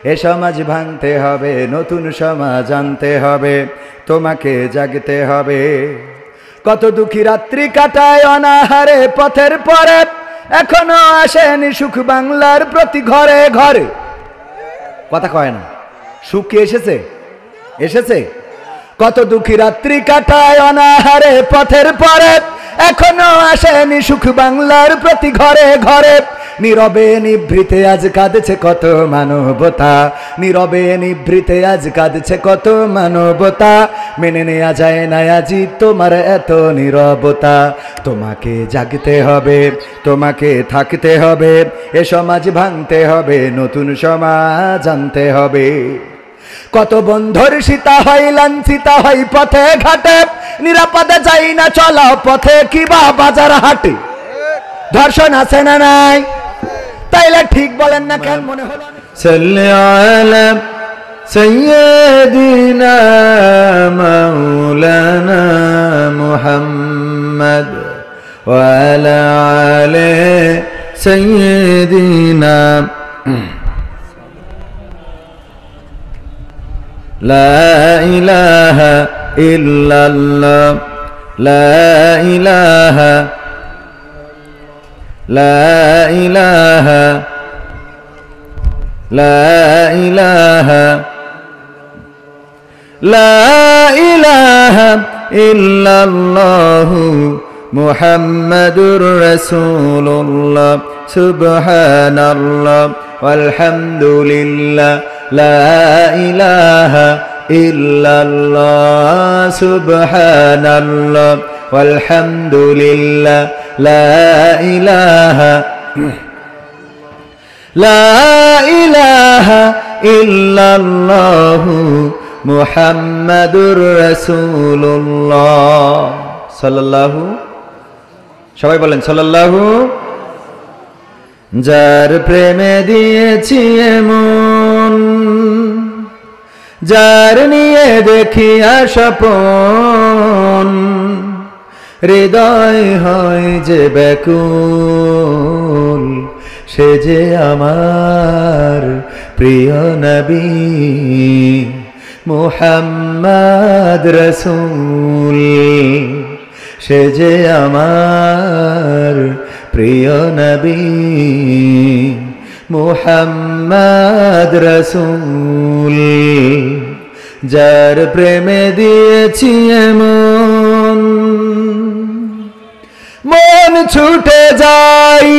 এ সমাজ ভাঙতে হবে, নতুন সমাজ আনতে হবে, তোমাকে জাগতে হবে। কত দুঃখী রাত্রি কাটায় অনাহারে পথের পরে, এখনো আসেনি সুখ বাংলার প্রতি ঘরে ঘরে। কথা কয় না, সুখ কি এসেছে? এসেছে। কত দুঃখী রাত্রি কাটায় অনাহারে পথের পরে, এখনো আসেনি সুখ বাংলার প্রতি ঘরে ঘরে। নীরবে নিভৃতে আজ কাঁদছে কত মানবতা, নীরবে নিভৃতে আজ কাঁদছে কত মানবতা। মেনে নেওয়া যায় না আজি তোমার এত নীরবতা। তোমাকে জাগতে হবে, তোমাকে থাকতে হবে, এ সমাজ ভাঙতে হবে, নতুন সমাজ আনতে হবে। কত বন্ধুর সীতা হয় লাঞ্ছিতা হয় পথে ঘাটে, নিরাপদে যাই না চলা পথে কিবা বাজার হাটে। ধর্ষণ আছে না নাই? তাইলে ঠিক বলেন না কেন মনে হলো? সাল্লি আলা সাইয়্যিদিনা মাওলানা মুহাম্মদ ওয়া আলা আলি সাইয়্যিদিনা। লা ইলাহা ইল্লাল্লাহ, লা ইলাহা, লা ইলাহা, লা ইলাহা, লা ইলাহা ইল্লাল্লাহু মুহাম্মাদুর রাসূলুল্লাহ। সুবহানাল্লাহ ওয়ালহামদুলিল্লাহ, লা ইলাহা ইল্লাল্লাহ। সুবহানাল্লাহ ওয়ালহামদুলিল্লাহ, লা ইলাহা, লা ইলাহা ইল্লাল্লাহু মুহাম্মাদুর রাসূলুল্লাহ সাল্লাল্লাহু। সবাই বলেন সাল্লাল্লাহু। যার প্রেমে দিয়েছি এমন, যার নিয়ে দেখিয়া স্বপন, হৃদয় হয় যে ব্যাকুল, সে যে আমার প্রিয় নবী মুহাম্মদ রাসূল। সে যে আমার প্রিয় নবী মুহাম্মদ রাসূল। যার প্রেমে দিয়েছি এমন, মন ছুটে যাই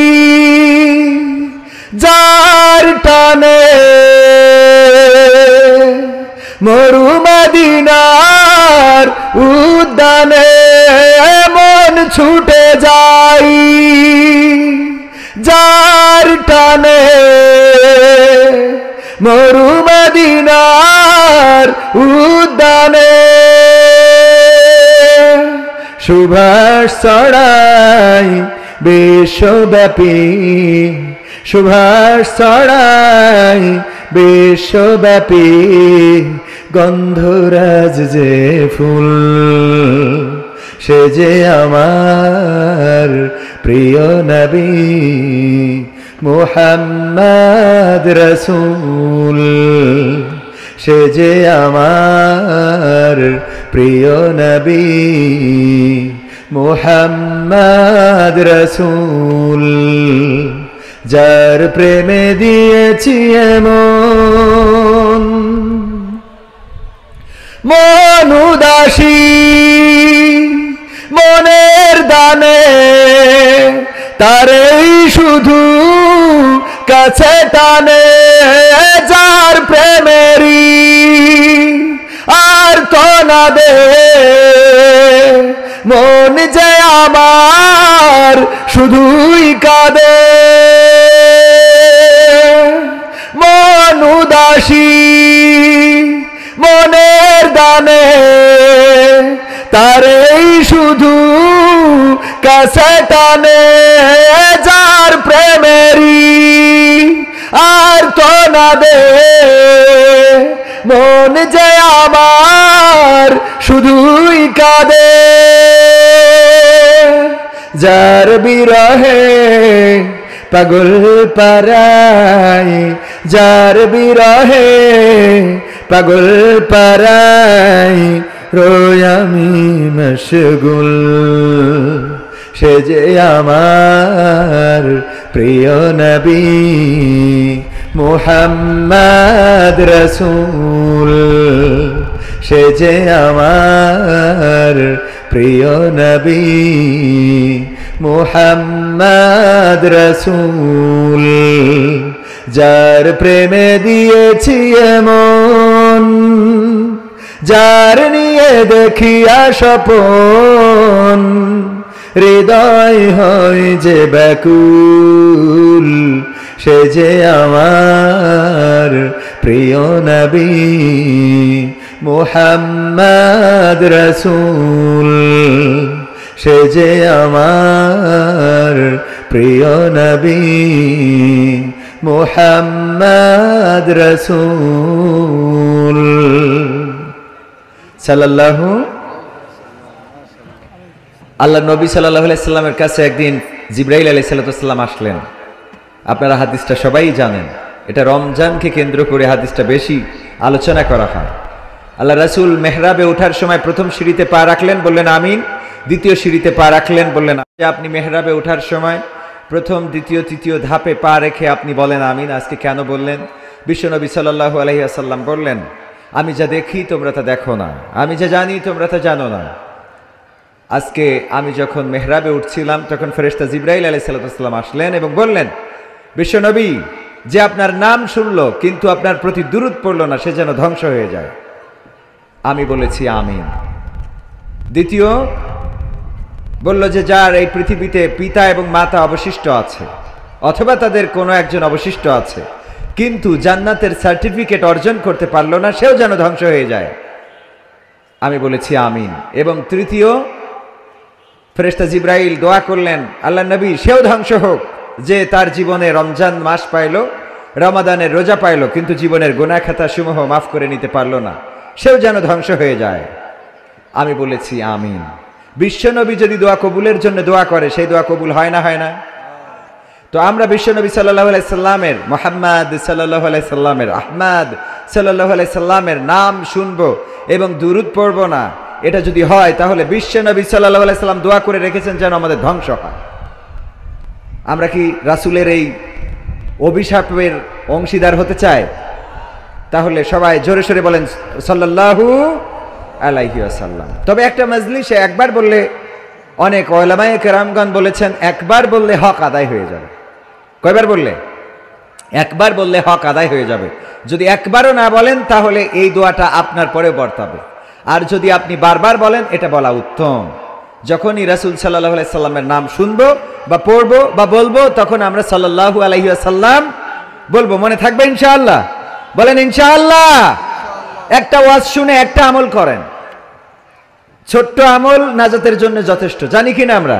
যার টানে, মরু মদিনার উদ্যানে। মন ছুটে যাই যার টানে, মরু মদিনার উদ্যানে। সুভাষ ছড়াই বিশ্বব্যাপী, সুভাষ ছড়াই বিশ্বব্যাপী, গন্ধরাজ যে ফুল, সে যে আমার প্রিয় নবী মুহাম্মদ রাসূল। সে যে আমার প্রিয় নবী মুহাম্মদ রাসূল। যার প্রেমে দিয়েছি এমন, মন উদাসী মনের দানে, তারেই শুধু কাছে টানে। যার প্রেমেরই আর তো না দে, মন যে আমার শুধুই কাঁদে। মন উদাসী মনের দানে, তারেই শুধু কাছে টানে। যার প্রেমেরই আর তো না দে, মন যে আমার শুধুই কাঁদে। যার বিরহে পাগল পারাই যার বিরহে, পাগল পারাই রোই আমি মশগুল। সে যে আমার প্রিয় নবী মুহাম্মদ রাসূল, সে যে আমার প্রিয় নবী মুহাম্মদ রাসূল। যার প্রেমে দিয়েছি এমন, যার নিয়ে দেখিয়া স্বপন, হৃদয় হয় যে ব্যাকুল। সে যে আমার প্রিয় নবী মুহাম্মদ রাসূল, সে যে আমার প্রিয় নবী মুহাম্মদ রাসূল সাল্লাল্লাহু। আল্লাহ নবী সাল্লাল্লাহু আলাইহি সাল্লামের কাছে একদিন জিবরাইল আলাইহিস সালাম আসলেন। আপনারা হাদিসটা সবাই জানেন, এটা রমজানকে কেন্দ্র করে হাদিসটা বেশি আলোচনা করা হয়। আল্লাহ রাসূল মেহরাবে ওঠার সময় প্রথম সিঁড়িতে পা রাখলেন, বললেন আমিন। দ্বিতীয় সিঁড়িতে পা রাখলেন, বললেন আপনি মেহরাবে ওঠার সময় প্রথম দ্বিতীয় তৃতীয় ধাপে পা রেখে আপনি বলেন আমিন। আজকে কেন বললেন? বিশ্বনবী সাল্লাল্লাহু আলাইহি ওয়াসাল্লাম বললেন, আমি যা দেখি তোমরা তা দেখো না, আমি যা জানি তোমরা তা জানো না। আজকে আমি যখন মেহরাবে উঠছিলাম তখন ফেরেশতা জিবরাইল আলাইহিস সালাম আসলেন এবং বললেন, বিশ্বনবী যে আপনার নাম শুনলো কিন্তু আপনার প্রতি দুরূদ পড়লো না, সে যেন ধ্বংস হয়ে যায়। আমি বলেছি আমিন। দ্বিতীয় বলল যে যার এই পৃথিবীতে পিতা এবং মাতা অবশিষ্ট আছে, অথবা তাদের কোনো একজন অবশিষ্ট আছে, কিন্তু জান্নাতের সার্টিফিকেট অর্জন করতে পারলো না, সেও যেন ধ্বংস হয়ে যায়। আমি বলেছি আমিন। এবং তৃতীয় ফেরেশতা জিবরাইল দোয়া করলেন, আল্লাহ নবী সেও ধ্বংস হোক যে তার জীবনে রমজান মাস পাইল, রমাদানের রোজা পাইল, কিন্তু জীবনের গুনাহ খাতা সমূহ মাফ করে নিতে পারলো না, সেও যেন ধ্বংস হয়ে যায়। আমি বলেছি আমিন। বিশ্বনবী যদি দোয়া কবুলের জন্য দোয়া করে, সেই দোয়া কবুল হয় না, হয় না? তো আমরা বিশ্বনবী সাল্লাল্লাহু আলাইহি সাল্লামের, মুহাম্মদ সাল্লাল্লাহু আলাইহি সাল্লামের, আহমদ সাল্লাল্লাহু আলাইহি সাল্লামের নাম শুনবো এবং দুরূদ পড়বো না, এটা যদি হয় তাহলে বিশ্বনবী সাল্লাল্লাহু আলাইহি সাল্লাম দোয়া করে রেখেছেন যেন আমাদের ধ্বংস হয়। আমরা কি রাসূলের এই অভিশাপের অংশীদার হতে চাই? তাহলে সবাই জোরে সোরে বলেন সাল্লাল্লাহু আলাইহি ওয়াসাল্লাম। তবে একটা মজলিসে একবার বললে, অনেক উলামায়ে কেরামগণ বলেছেন একবার বললে হক আদায় হয়ে যাবে। কয়বার বললে? একবার বললে হক আদায় হয়ে যাবে। যদি একবারও না বলেন তাহলে এই দোয়াটা আপনার পরে বর্তাবে, আর যদি আপনি বারবার বলেন এটা বলা উত্তম। যখনই রাসূল সাল্লাল্লাহু আলাইহি সাল্লামের নাম শুনবো বা পড়বো বা বলবো, তখন আমরা সাল্লাল্লাহু আলাইহি ওয়াসাল্লাম বলবো। মনে থাকবে ইনশাআল্লাহ? বলেন ইনশাআল্লাহ। একটা ওয়াজ শুনে একটা আমল করেন, ছোট্ট আমল নাজাতের জন্য যথেষ্ট, জানি কিনা আমরা?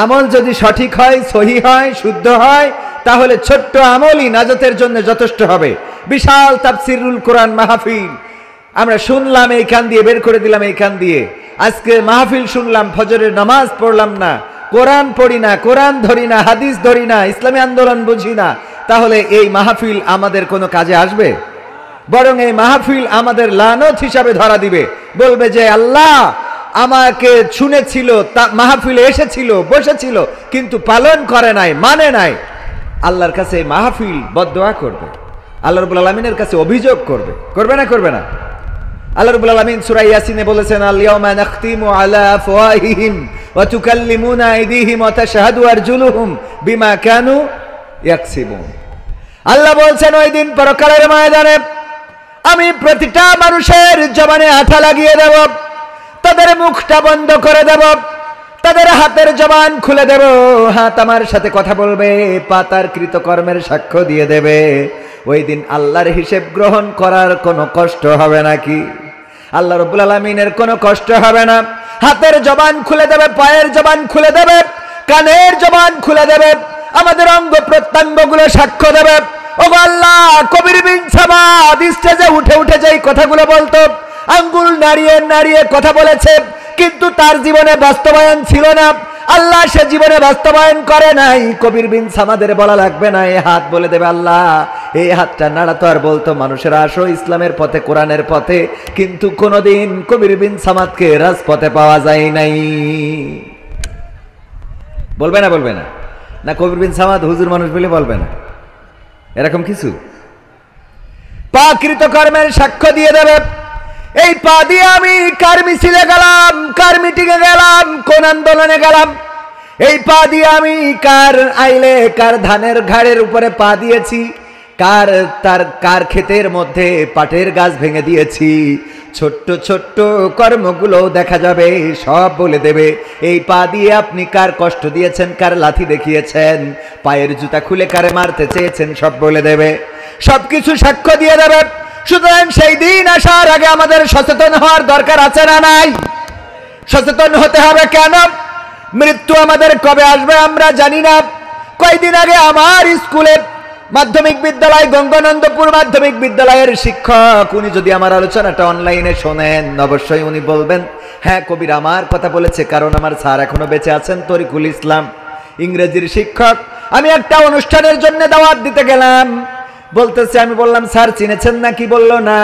আমল যদি সঠিক হয়, সহি হয়, শুদ্ধ হয়, তাহলে ছোট্ট আমলই নাজাতের জন্য যথেষ্ট হবে। বিশাল তাফসিরুল কোরআন মাহফিল আমরা শুনলাম, এই কান দিয়ে বের করে দিলাম এই কান দিয়ে। আজকে মাহফিল শুনলাম, ফজরের নামাজ পড়লাম না, কোরআন পড়ি না, কোরআন ধরি না, হাদিস ধরি না, ইসলামী আন্দোলন বুঝি না, তাহলে এই মাহফিল আমাদের কোনো কাজে আসবে? বরং এই মাহফিল আমাদের লানত হিসাবে ধরা দিবে, বলবে যে আল্লাহ আমাকে শুনেছিল, তা মাহফিলে এসেছিল, বসেছিল, কিন্তু পালন করে নাই, মানে নাই। আল্লাহর কাছে এই মাহফিল বদদোয়া করবে, আল্লাহ রাব্বুল আলামিনের কাছে অভিযোগ করবে। করবে না? করবে না? আল্লাহ রাব্বুল আলামিন সূরা ইয়াসিনে বলেছেন, আল ইয়াউমা নাখতিমু আলা আফওয়াহিহিম ওয়া তুকাল্লিমুনা আইদিহিম ওয়া তাশহাদু আরজুলুহুম বিমা কানু ইয়াকসিবুন। আল্লাহ বলছেন ওই দিন পরকালের ময়দানে আমি প্রতিটা মানুষের জবানে আঠা লাগিয়ে দেব, তাদের মুখটা বন্ধ করে দেব, তাদের হাতের জবান খুলে দেব, হাত আমার সাথে কথা বলবে, পা তার কৃতকর্মের সাক্ষ্য দিয়ে দেবে। ওই দিন আল্লাহর হিসেব গ্রহণ করার কোনো কষ্ট হবে নাকি? আল্লাহ রাব্বুল আলামিনের কোনো কষ্ট হবে না। হাতের জবান খুলে দেবে, পায়ের জবান খুলে দেবে, কানের জবান খুলে দেবে, আমাদের অঙ্গ প্রত্যঙ্গগুলো সাক্ষ্য দেবে। ও আল্লাহ, কবির বিন সামাদ স্টেজে উঠে উঠে যেই কথাগুলো বলতো, আঙ্গুল নাড়িয়ে নাড়িয়ে কথা বলেছে, কিন্তু তার জীবনে বাস্তবায়ন ছিল না। আল্লাহ সে জীবনে বাস্তবায়ন করে নাই। কবির বিন সামাদের বলা লাগবে না, এই হাত বলে দেবে আল্লাহ। এই হাতটা নাড়াতো আর বলতো মানুষেরা আসো ইসলামের পথে, কোরআনের পথে। কিন্তু কোনোদিন কবির বিন সামাদকে রাজপথে পাওয়া যায় নাই। বলবে না? বলবে না? না কবির বিন সামাদ হুজুর মানুষ বলে বলবে না? এরকম কিছু পাকৃত কর্মের সাক্ষ্য দিয়ে দেবে। এই পা দিয়ে আমি কার মিছিলে গেলাম, কার মিটিংয়ে গেলাম, কোন আন্দোলনে গেলাম। এই পা দিয়ে আমি কার আইলে, কার ধানের ঘাড়ের উপরে পা দিয়েছি, কার ক্ষেতের মধ্যে পাটের গাছ ভেঙে দিয়েছি। ছোট্ট ছোট্ট কর্মগুলো দেখা যাবে, সব বলে দেবে। এই পা দিয়ে আপনি কার কষ্ট দিয়েছেন, কার লাথি দেখিয়েছেন, পায়ের জুতা খুলে কারে মারতে চেয়েছেন, সব বলে দেবে। সবকিছু সাক্ষ্য দিয়ে দেবে। সুতরাং সেই দিন আসার আগে আমাদের সচেতন হওয়ার দরকার আছে না নাই? সচেতন হতে হবে। কেন? মৃত্যু আমাদের কবে আসবে আমরা জানি না। কয়েকদিন আগে আমার স্কুলে মাধ্যমিক বিদ্যালয়, গঙ্গানন্দপুর মাধ্যমিক বিদ্যালয়ের শিক্ষক, উনি যদি আমার আলোচনাটা অনলাইনে শোনেন অবশ্যই উনি বলবেন, হ্যাঁ কবির আমার কথা বলেছে, কারণ আমার স্যার এখনো বেঁচে আছেন, তরিকুল ইসলাম, ইংরেজির শিক্ষক। আমি একটা অনুষ্ঠানের জন্য দাওয়াত দিতে গেলাম, বলতেছে, আমি বললাম স্যার চিনেছেন নাকি? বললো না।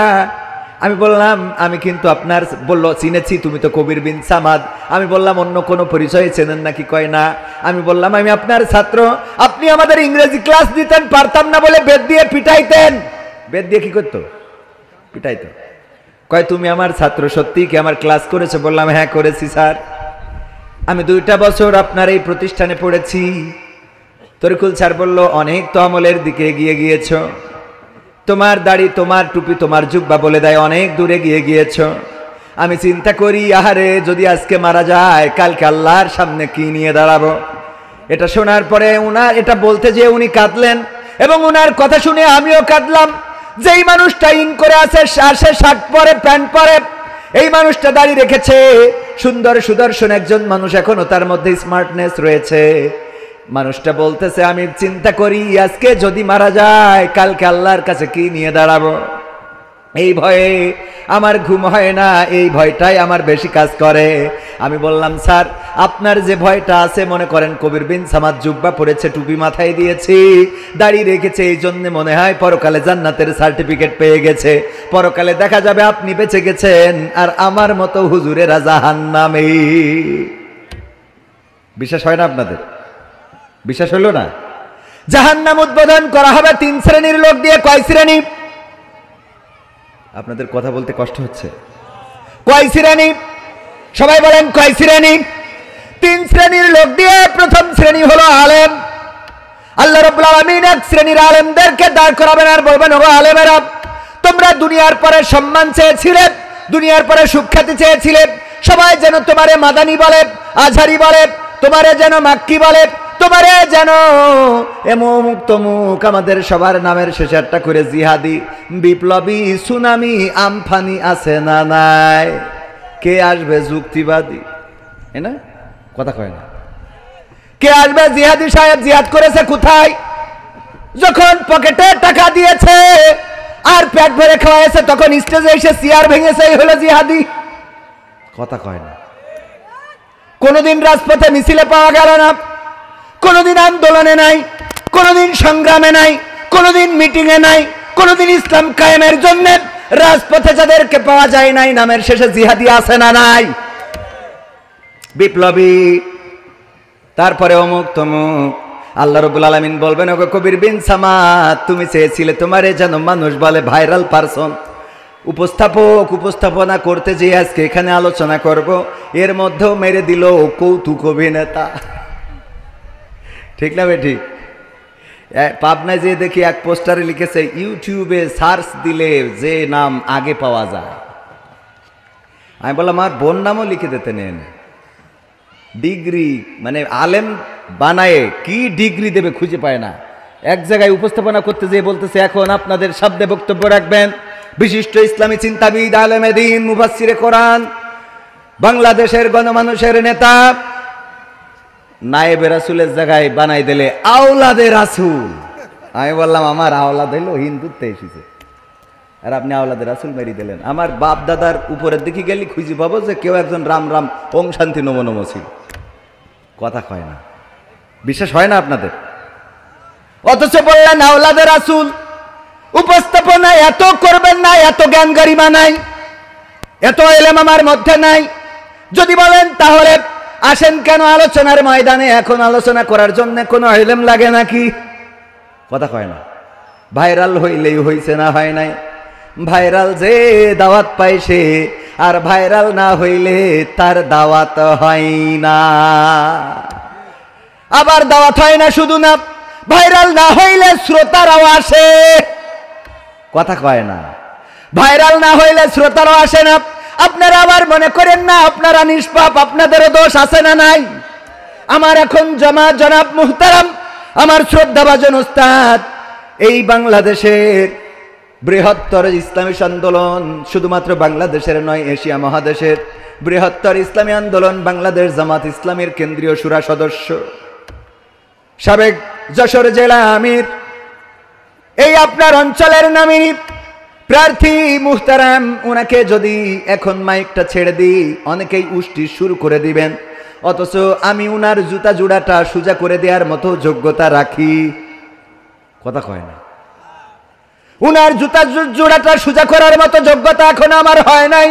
আমি বললাম আমি কিন্তু আপনার, বললো চিনেছি, তুমি তো কবির বিন সামাদ। আমি বললাম অন্য কোনো পরিচয় চেনেন নাকি? কয় না। আমি বললাম আমি আপনার ছাত্র, আপনি আমাদের ইংরেজি ক্লাস দিতেন, পারতাম না বলে বেত দিয়ে পিটাইতেন। বেত দিয়ে কি করতো? পিটাইতো। কয় তুমি আমার ছাত্র, সত্যি কি আমার ক্লাস করেছো? বললাম হ্যাঁ করেছি স্যার, আমি 2টা বছর আপনার এই প্রতিষ্ঠানে পড়েছি। তরিকুল স্যার বলল অনেক তো আমলের দিকে এগিয়ে গিয়েছ, তোমার দাড়ি, তোমার টুপি, তোমার জুব্বা বলে দেয় অনেক দূরে গিয়ে গিয়েছ। আমি চিন্তা করি আহারে যদি আজকে মারা যায় কালকে আল্লাহর সামনে কি নিয়ে দাঁড়াবো। এটা শোনার পরে উনার এটা বলতে যে উনি কাঁদলেন, এবং উনার কথা শুনে আমিও কাঁদলাম। যেই মানুষটা ইন করে আছে, শার্ট পরে, প্যান্ট পরে, এই মানুষটা দাঁড়িয়ে রেখেছে, সুন্দর সুদর্শন একজন মানুষ, এখনো তার মধ্যে স্মার্টনেস রয়েছে। মানুষটা বলতেছে আমি চিন্তা করি আজকে যদি মারা যায় কালকে আল্লাহর কাছে কি নিয়ে দাঁড়াবো। এই ভয়ে আমার ঘুম হয় না, এই ভয়টাই আমার বেশি কাজ করে। আমি বললাম স্যার আপনার যে ভয়টা আছে, মনে করেন কবির বিন সামাদ জুব্বা পড়েছে, টুপি মাথায় দিয়েছি, দাড়ি রেখেছে, এই জন্য মনে হয় পরকালে জান্নাতের সার্টিফিকেট পেয়ে গেছে। পরকালে দেখা যাবে আপনি বেঁচে গেছেন আর আমার মতো হুজুরেরা জাহান্নামে। বিশ্বাস হয় না আপনাদের? বিশ্বাস হলো না? জাহান্নাম উদ্বোধন করা হবে 3 শ্রেণীর লোক দিয়ে। কয় শ্রেণী? আপনাদের কথা বলতে কষ্ট হচ্ছে। কয় শ্রেণী? সবাই বলেন কয় শ্রেণী? 3 শ্রেণীর লোক দিয়ে। প্রথম শ্রেণী হলো আলেম। আল্লাহ রাব্বুল আলামিন 1 শ্রেণীর আলেমদেরকে দাঁড় করাবেন আর বলবেন ও আলেমেরা, তোমরা দুনিয়ার পরে সম্মান চেয়েছিলে, দুনিয়ার পরে সুখ্যাতি চেয়েছিলে, সবাই যেন তোমারে মাদানি বলে, আজহারি বলে, তোমারে যেন মাক্কি বলে, তোমারে যেন এমুক তমুক, আমাদের সবার নামের শেষে একটা করে জিহাদি, বিপ্লবী, সুনামি, আমফানি আছে না নাই? কে আসবে যুক্তিবাদী? না কথা কয় না। কে আসবে জিহাদি সাহেব? জিহাদ করেছে কোথায়? যখন পকেটে টাকা দিয়েছে আর পেট ভরে খাওয়াইছে, তখন স্টেজে এসে চেয়ার ভেঙেছে, এই হলো জিহাদি। কথা কয় না। কোনদিন রাজপথে মিছিলে পাওয়া গেল না, কোনদিন আন্দোলনে নাই, কোনদিন সংগ্রামে নাই, কোনদিন মিটিংয়ে নাই, কোনদিন ইসলাম কায়েমের জন্য রাজপথে যাদেরকে পাওয়া যায় নাই, নামের শেষে জিহাদি আছে না নাই? বিপ্লবী, তারপরে অমুক তমুক। আল্লাহ রাব্বুল আলামিন বলবেন ওগো কবির বিন সামাদ, তুমি চেয়েছিলে তোমারে যেন মানুষ বলে ভাইরাল পারসন, উপস্থাপনা করতে যে আজকে এখানে আলোচনা করব, এর মধ্যেও মেরে দিল কৌতুক অভিনেতা। ঠিক না বেঠিক? পাবনায় যে দেখি এক পোস্টারে লিখেছে ইউটিউবে সার্চ দিলে যে নাম আগে পাওয়া যায়। আমি বললাম আমার বোন নামও লিখে দিতে নেন। ডিগ্রি মানে আলেম বানায় কি ডিগ্রি দেবে খুঁজে পায় না। এক জায়গায় উপস্থাপনা করতে যেয়ে বলতেছে এখন আপনাদের শব্দে বক্তব্য রাখবেন বিশিষ্ট ইসলামী চিন্তাবিদ, আলেমে দ্বীন, মুফাসসিরে কোরআন, বাংলাদেশের গণমানুষের নেতা, নায়েবে রাসূলের জায়গায় বানাই দিলে আওলাদে রাসূল। আমি বললাম আমার আওলাদ হইল হিন্দুত্বে এসেছে, আর আপনি আওলাদে রাসূল মেরি দিলেন। আমার বাপ দাদার উপরের দিকে গেলে খুঁজে পাবো যে কেউ একজন রাম রাম ওং শান্তি নমো নমো ছিল। কথা কয় না, বিশ্বাস হয় না আপনাদের? অথচ বললেন আওলাদে রাসূল, উপস্থাপনা এত করবেন না, এত জ্ঞান গরিমা নাই, এত ইলম আমার মধ্যে নাই। যদি বলেন তাহলে আসেন কেন আলোচনার ময়দানে? এখন আলোচনা করার জন্য কোনো ইলম লাগে নাকি? কথা কয় না। ভাইরাল হইলেই হইছে, না হয় নাই। ভাইরাল যে দাওয়াত পাইছে, আর ভাইরাল না হইলে তার দাওয়াত হয় না। আবার দাওয়াত হয় না শুধু না, ভাইরাল না হইলে শ্রোতারাও আসে। কথা কয় না। ভাইরাল না হইলে শ্রোতারাও আসে না। আপনারা আবার মনে করেন না আপনারা নিষ্পাপ, আপনাদেরও দোষ আছে না নাই? আমার এখন জনাব মুহতারাম, আমার শ্রদ্ধাভাজন উস্তাদ, এই বাংলাদেশের বৃহত্তর ইসলামী আন্দোলন, শুধুমাত্র বাংলাদেশের নয়, এশিয়া মহাদেশের বৃহত্তর ইসলামী আন্দোলন বাংলাদেশ জামাত ইসলামীর কেন্দ্রীয় শুরা সদস্য, সাবেক যশোর জেলা আমির, এই আপনার অঞ্চলের নামী প্রার্থী মুহতারাম, ওনাকে যদি এখন মাইকটা ছেড়ে দিই অনেকেই উষ্টি শুরু করে দিবেন, অথচ আমি উনার জুতা জোড়াটা সোজা করে দেওয়ার মতো যোগ্যতা রাখি। কথা কয় না। উনার জুতা জোড়াটা সোজা করার মতো যোগ্যতা এখন আমার হয় নাই।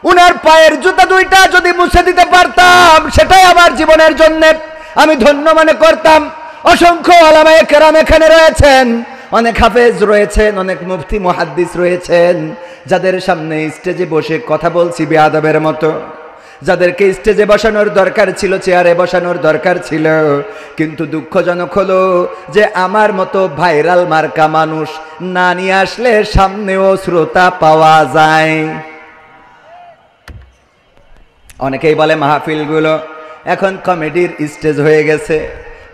উনার পায়ের জুতা দুইটা যদি মুছে দিতে পারতাম, সেটাই আমার জীবনের জন্য আমি ধন্য মনে করতাম। অসংখ্য ওলামায়ে কেরাম এখানে রয়েছেন, অনেক হাফেজ রয়েছেন, অনেক মুফতি মুহাদ্দিস রয়েছেন, যাদের সামনে স্টেজে বসে কথা বলছি বেয়াদবের মতো, যাদেরকে স্টেজে বসানোর দরকার ছিল, চেয়ারে বসানোর দরকার ছিল। কিন্তু দুঃখজনক হলো যে আমার মতো ভাইরাল মার্কা মানুষ না নিয়ে আসলে সামনেও শ্রোতা পাওয়া যায়। অনেকেই বলে মাহফিলগুলো এখন কমেডির স্টেজ হয়ে গেছে,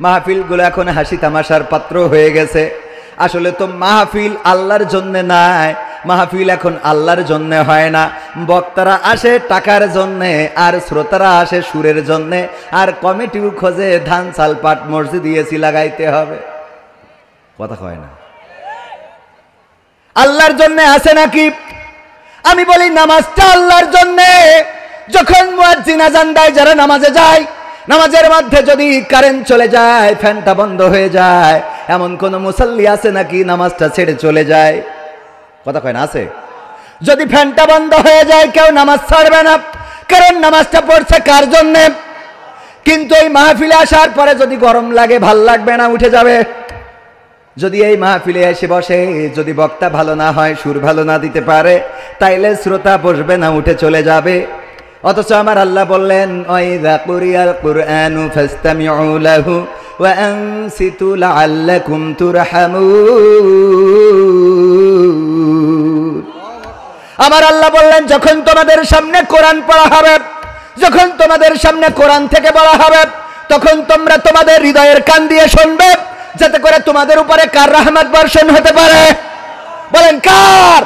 মাহফিলগুলো এখন হাসি তামাশার পাত্র হয়ে গেছে। আসলে তো মাহফিল আল্লাহর জন্য নাই, মাহফিল এখন আল্লাহর জন্য হয় না। বক্তারা আসে টাকার জন্যে, আর শ্রোতারা আসে সুরের জন্যে, আর কমিটিও খোঁজে ধান চাল পাট মসজিদ দিয়েছি লাগাইতে হবে। কথা কয় না। আল্লাহর জন্য আসে নাকি? আমি বলি নামাজটা আল্লাহর জন্যে। যখন মুয়াজ্জিন আযান দেয়, যারা নামাজে যায়, নামাজের মধ্যে যদি কারেন্ট চলে যায়, ফ্যানটা বন্ধ হয়ে যায়, এমন কোন মুসাল্লি আছে নাকি নামাজটা ছেড়ে চলে যায়? কথা কয় না, আছে? যদি ফ্যানটা বন্ধ হয়ে যায় কেউ নামাজ ছাড়বে না, কারণ নামাজটা পড়ছে কার জন্যে? কিন্তু এই মাহফিলে আসার পরে যদি গরম লাগে, ভাল লাগবে না, উঠে যাবে। যদি এই মাহফিলে এসে বসে, যদি বক্তা ভালো না হয়, সুর ভালো না দিতে পারে, তাইলে শ্রোতা বসবে না, উঠে চলে যাবে। অথচ আমার আল্লাহ বললেন, ওয়াইযা কুরিয়াল কুরআনু ফাসতামিউ লাহু ওয়া আনসিতু লাআল্লাকুম তুরহামুন। আমার আল্লাহ বললেন, যখন তোমাদের সামনে কোরআন পড়া হবে, যখন তোমাদের সামনে কোরআন থেকে বলা হবে, তখন তোমরা তোমাদের হৃদয়ের কান দিয়ে শুনবে, যাতে করে তোমাদের উপরে কার রহমত বর্ষণ হতে পারে? বলেন কার?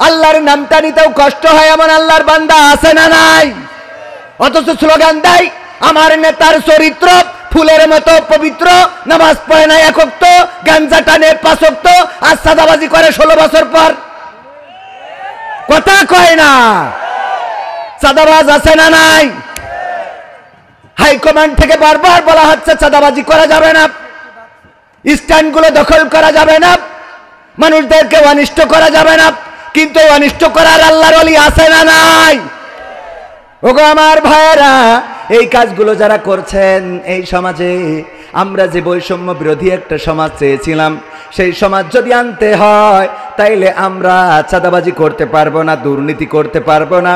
আল্লাহর নামটা নিতেও কষ্ট হয় এমন আল্লাহর বান্দা আছে না নাই? অথচ স্লোগান দেয় আমার নেতার চরিত্র ফুলের মতো পবিত্র, নামাজ পড়ে না এক ওয়াক্ত, গাঞ্জা টানে 5 ওয়াক্ত, আর সাদাবাজি করে 16 বছর পর। কথা কয় না। সাদাবাজ আছে না নাই? হাইকমান্ড থেকে বারবার বলা হচ্ছে চাঁদাবাজি করা যাবে না, স্ট্যান্ডগুলো দখল করা যাবে না, মানুষদেরকে অনিষ্ট করা যাবে না। কিন্তু অনিষ্ট করার আল্লাহর ওলি আছে না নাই? ওগো আমার ভাইয়েরা, এই কাজগুলো যারা করছেন, এই সমাজে আমরা যে বৈষম্য বিরোধী একটা সমাজ চেয়েছিলাম, সেই সমাজ যদি আনতে হয়, তাইলে আমরা চাঁদাবাজি করতে পারবো না, দুর্নীতি করতে পারবো না,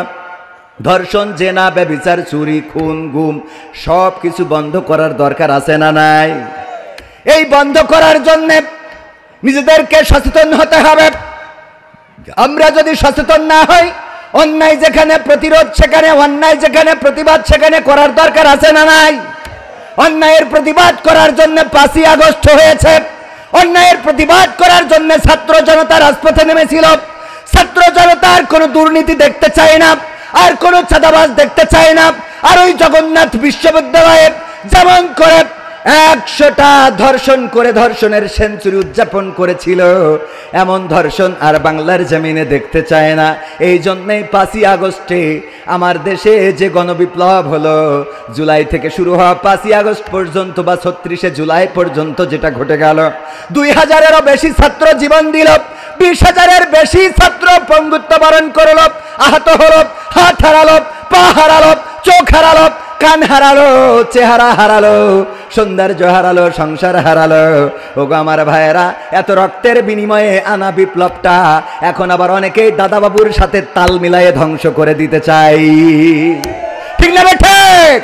ধর্ষণ, জেনা, ব্যভিচার, চুরি, খুন, গুম সব কিছু বন্ধ করার দরকার আছে না নাই? এই বন্ধ করার জন্য নিজেদেরকে সচেতন হতে হবে। আমরা যদি সচেতন না হই, অন্যায় যেখানে প্রতিরোধ সেখানে, অন্যায় যেখানে প্রতিবাদ সেখানে করার দরকার আছে না নাই? অন্যায়ের প্রতিবাদ করার জন্য 5ই আগস্ট হয়েছে, অন্যায়ের প্রতিবাদ করার জন্য ছাত্র জনতা রাজপথে নেমেছিল। ছাত্র জনতার কোনো দুর্নীতি দেখতে চায় না, আর কোনো চাঁদাবাজ দেখতে চায় না। আর ওই জগন্নাথ বিশ্ববিদ্যালয়ে যেমন করে 100টা ধর্ষণ করে ধর্ষণের সেঞ্চুরি উদযাপন করেছিল। এমন ধর্ষণ আর বাংলার জমিনে দেখতে চায় না। এই জন্যই 5ই আগস্টে আমার দেশে যে গণবিপ্লব হলো, জুলাই থেকে শুরু হওয়া 5ই আগস্ট পর্যন্ত বা 36শে জুলাই পর্যন্ত যেটা ঘটে গেল, 2000-এরও বেশি ছাত্র জীবন দিল, 20,000-এর বেশি ছাত্র পঙ্গুত্ব বরণ করল, আহত হলো, হাত হারালো, পা হারালো, চোখ হারালো, কান হারালো, চেহারা হারালো, সৌন্দর্য হারালো, সংসার হারালো। ওগো আমার ভাইয়েরা, এত রক্তের বিনিময়ে আনা বিপ্লবটা এখন আবার অনেকেই দাদাবাবুর সাথে তাল মিলায়ে ধ্বংস করে দিতে চাই। ঠিক না ঠিক?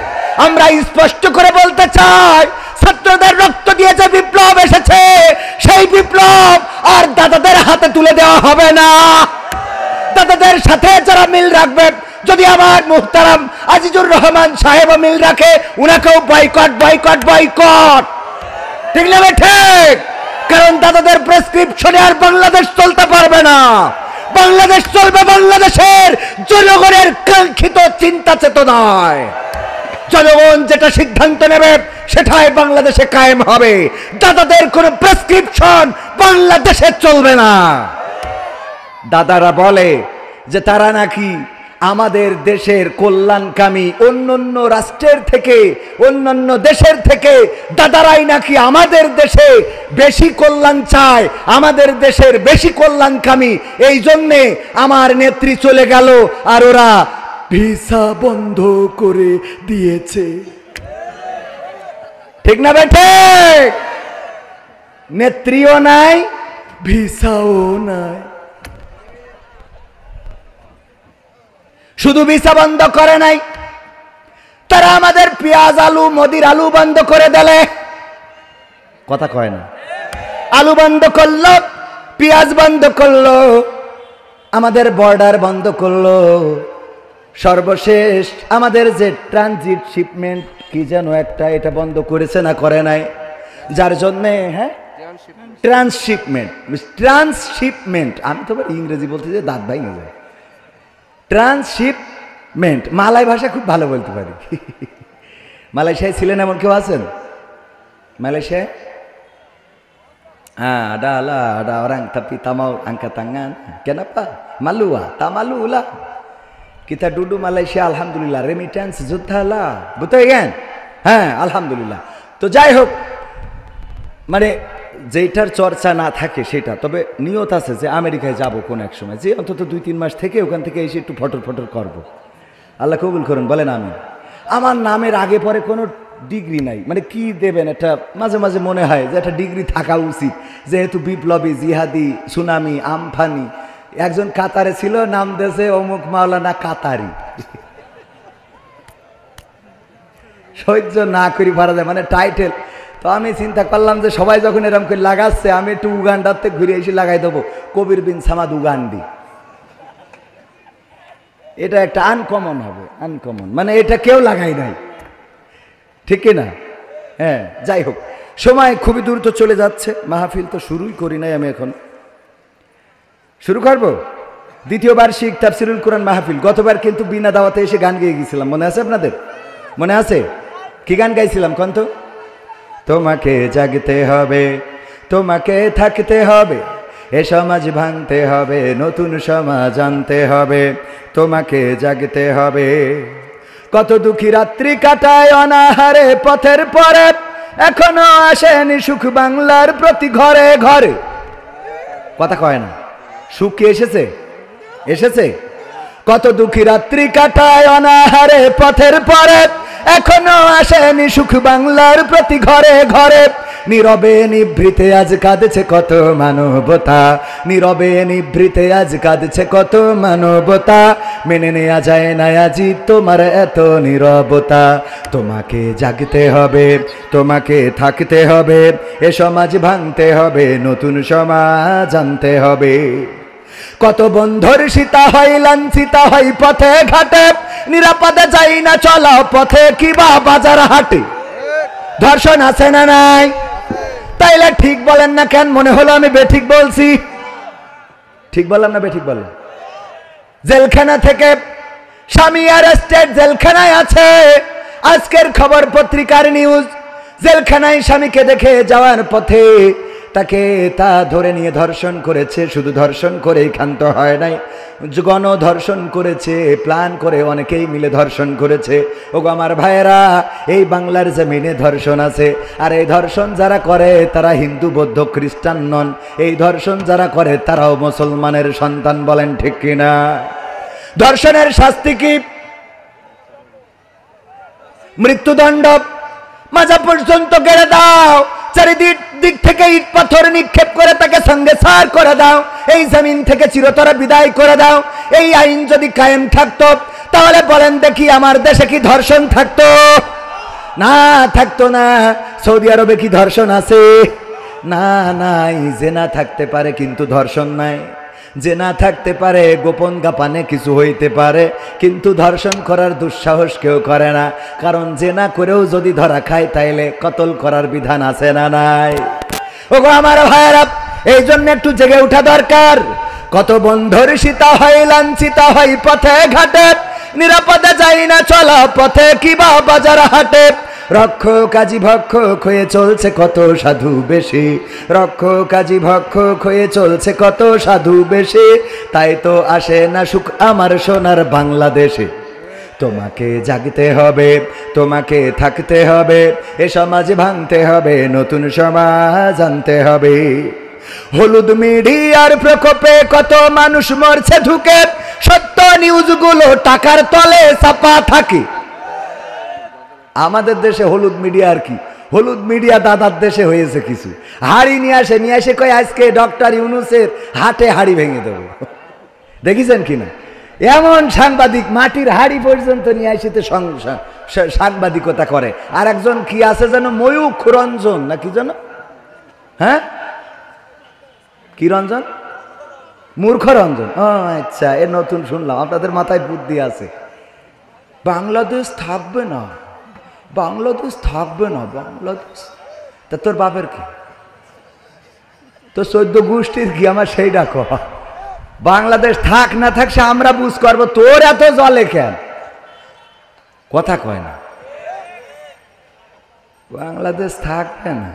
আমরা স্পষ্ট করে বলতে চাই, ছাত্রদের রক্ত দিয়ে যে বিপ্লব এসেছে, সেই বিপ্লব আর দাদাদের হাতে তুলে দেওয়া হবে না। দাদাদের সাথে যারা মিল রাখবে, যদি আমার মুহতারাম আজিজুর রহমান সাহেব মিল রাখে, উনাকেও বয়কট বয়কট বয়কট। ঠিক না ঠিক? কারণ দাদাদের প্রেসক্রিপশনে আর বাংলাদেশ চলতে পারবে না। বাংলাদেশ চলবে বাংলাদেশের জনগণের কাঙ্ক্ষিত চিন্তা চেতনায়। জনগণ যেটা সিদ্ধান্ত নেবে সেটাই বাংলাদেশে কায়েম হবে। দাদাদের কোনো প্রেসক্রিপশন বাংলাদেশে চলবে না। দাদারা বলে যে তারা নাকি আমাদের দেশের কল্যাণকামী, অন্যান্য রাষ্ট্রের থেকে, অন্যান্য দেশের থেকে দাদারাই নাকি আমাদের দেশে বেশি কল্যাণ চায়, আমাদের দেশের বেশি কল্যাণকামী। এই জন্যে আমার নেত্রী চলে গেল আর ওরা ভিসা বন্ধ করে দিয়েছে। ঠিক না বেঠে? নেত্রীও নাই, ভিসাও নাই। শুধু ভিসা বন্ধ করে নাই, তারা আমাদের পেঁয়াজ আলু, মোদির আলু বন্ধ করে দিলে। কথা কয় না? আলু বন্ধ করলো, পেঁয়াজ বন্ধ করলো, আমাদের বর্ডার বন্ধ করলো। সর্বশেষ আমাদের যে ট্রানজিট শিপমেন্ট কি যেন একটা, এটা বন্ধ করেছে না করে নাই? যার জন্যে ট্রান্সশিপমেন্ট, আমি তো ইংরেজি বলতে যে দাঁত ভাই না যায়। ট্রান্সশিপমেন্ট, মালয় ভাষা খুব ভালো বলতে পারি। মালয়েশিয়ায় ছিলেন এমন কেউ আছেন? মালয়েশিয়ায়? হ্যাঁ, আডা আলা আডা orang tapi tamau angkat tangan. Kenapa? Malu ah? Tak malu lah. Kita duduk Malaysia, alhamdulillah, remittance যোদ্ধা lah. Betul kan? হ্যাঁ, আলহামদুলিল্লাহ। তো যাই হোক, মানে যেটার চর্চা না থাকে সেটা, তবে নিয়ত আছে যে আমেরিকায় যাব কোন এক সময়, যে অন্তত 2-3 মাস থেকে ওখান থেকে এসে একটু ফটর ফটর করব। আল্লাহ কবুল করুন, বলেন আমিন। আমার নামের আগে পরে কোনো ডিগ্রি নাই, মানে কি দেবেন, এটা মাঝে মাঝে মনে হয় যে একটা ডিগ্রি থাকা উচিত, যেহেতু বিপ্লবী, জিহাদি, সুনামি, আমফানি। একজন কাতারে ছিল, নাম দেশে অমুক মাওলানা কাতারি। সহ্য না করি পারা যায়, মানে টাইটেল। তো আমি চিন্তা করলাম যে সবাই যখন এরকম করে লাগাচ্ছে, আমি একটু উগান্ডাতে ঘুরে এসে লাগাই দেবো কবির বিন সামাদ উগান্ডি। এটা একটা আনকমন হবে, আনকমন, মানে এটা কেউ লাগাই নাই, ঠিক না? হ্যাঁ, যাই হোক, সময় খুবই দ্রুত চলে যাচ্ছে। মাহফিল তো শুরুই করি নাই, আমি এখন শুরু করব। দ্বিতীয় বার্ষিক তাফসিরুল কোরআন মাহফিল। গতবার কিন্তু বিনা দাওয়াতে এসে গান গেয়ে গেছিলাম, মনে আছে আপনাদের? মনে আছে? কি গান গাইছিলাম কোন তো? তোমাকে জাগতে হবে, তোমাকে থাকতে হবে, এ সমাজ ভাঙতে হবে, নতুন সমাজ আনতে হবে, তোমাকে জাগতে হবে। কত দুঃখী রাত্রি কাটায় অনাহারে পথের পরে, এখনো আসেনি সুখ বাংলার প্রতি ঘরে ঘরে। কথা কয় না? সুখ কি এসেছে? এসেছে। কত দুঃখী রাত্রি কাটায় অনাহারে পথের পরে, এখনো আসেনি সুখ বাংলার প্রতি ঘরে ঘরে। নীরবে নিভৃতে আজ কাঁদছে কত মানবতা, নীরবে নিভৃতে আজ কাঁদছে কত মানবতা। মেনে নেওয়া যায় না আজি তোমার এত নীরবতা। তোমাকে জাগতে হবে, তোমাকে থাকতে হবে, এ সমাজ ভাঙতে হবে, নতুন সমাজ আনতে হবে। কত বন্ধুর সীতা হয়, লাঞ্ছিতা হয় পথে ঘাটে, নিরাপদে যাই না চলা পথে কিবা বাজার হাটে। ধর্ষণ আছে না নাই? তাইলে ঠিক বলেন না কেন? মনে হলো আমি বেঠিক বলছি। ঠিক বললাম না বেঠিক বললাম? জেলখানা থেকে স্বামী অ্যারেস্টেড, জেলখানায় আছে। আজকের খবর পত্রিকার নিউজ, জেলখানায় স্বামীকে দেখে যাওয়ার পথে তাকে তা ধরে নিয়ে ধর্ষণ করেছে। শুধু ধর্ষণ করেই ক্ষান্ত হয় নাই, গণধর্ষণ করেছে, প্ল্যান করে অনেকেই মিলে ধর্ষণ করেছে। ওগো আমার ভাইয়েরা, এই বাংলার জমিনে ধর্ষণ আছে, আর এই ধর্ষণ যারা করে তারা হিন্দু, বৌদ্ধ, খ্রিস্টান নন। এই ধর্ষণ যারা করে তারাও মুসলমানের সন্তান। বলেন ঠিক কিনা? ধর্ষণের শাস্তি কি? মৃত্যুদণ্ড। মাজা পর্যন্ত গেড়ে দাও, চারিদিক থেকে ইট পাথর নিক্ষেপ করে তাকে সঙ্গে সার করে দাও, এই জমিন থেকে চিরতরে বিদায় করে দাও। এই আইন যদি কায়েম থাকতো তাহলে বলেন দেখি আমার দেশে কি ধর্ষণ থাকতো? না, থাকতো না। সৌদি আরবে কি ধর্ষণ আছে? না, নাই। জেনা থাকতে পারে কিন্তু ধর্ষণ নাই। জেনা থাকতে পারে, গোপন গাপানে কিছু হইতে পারে, কিন্তু ধর্ষণ করার দুঃসাহস কেউ করে না। কারণ জেনা করেও যদি ধরা খায় তাইলে কতল করার বিধান আছে না নাই? ওগো আমার ভাইয়েরা, এই জন্য একটু জেগে ওঠা দরকার। কত বন্ধুর সীতা হয়, লাঞ্ছিতা হয় পথে ঘাটে, নিরাপদে যাই না চলা পথে কিবা বাজার হাটে। রক্ষক কাজী ভক্ষক হয়ে চলছে কত সাধু বেশি, রক্ষক কাজী ভক্ষক হয়ে চলছে কত সাধু বেশি। তাই তো আসে না সুখ আমার সোনার বাংলাদেশে। তোমাকে জাগতে হবে, তোমাকে থাকতে হবে, এ সমাজ ভাঙতে হবে, নতুন সমাজ আনতে হবে। হলুদ মিডিয়ার প্রকোপে কত মানুষ মরছে ঢুকে, সত্য নিউজগুলো টাকার তলে চাপা থাকে। আমাদের দেশে হলুদ মিডিয়া আর কি, হলুদ মিডিয়া দাদার দেশে হয়েছে কিছু। হাড়ি নিয়ে আসে কয় আজকে ডক্টর ইউনূসের হাটে হাড়ি ভেঙে দেবো। দেখেছেন কিনা? এমন সাংবাদিক মাটির হাড়ি পর্যন্ত নিয়ে আসিতে সাংবাদিকতা করে। আর একজন কি আছে যেন, ময়ূখ রঞ্জন না কি যেন, হ্যাঁ কি রঞ্জন, মূর্খ রঞ্জন। ও আচ্ছা, এ নতুন শুনলাম। আপনাদের মাথায় বুদ্ধি আছে। বাংলাদেশ থাকবে না, বাংলাদেশ থাকবে না, বাংলাদেশ। তা তোর বাপের কি, তোর 14 গোষ্ঠীর কি? আমার সেইটা কহ। বাংলাদেশ থাক না থাক সে আমরা বুঝ করবো, তোর এত জলে কেন? কথা কয় না। বাংলাদেশ থাকবে না।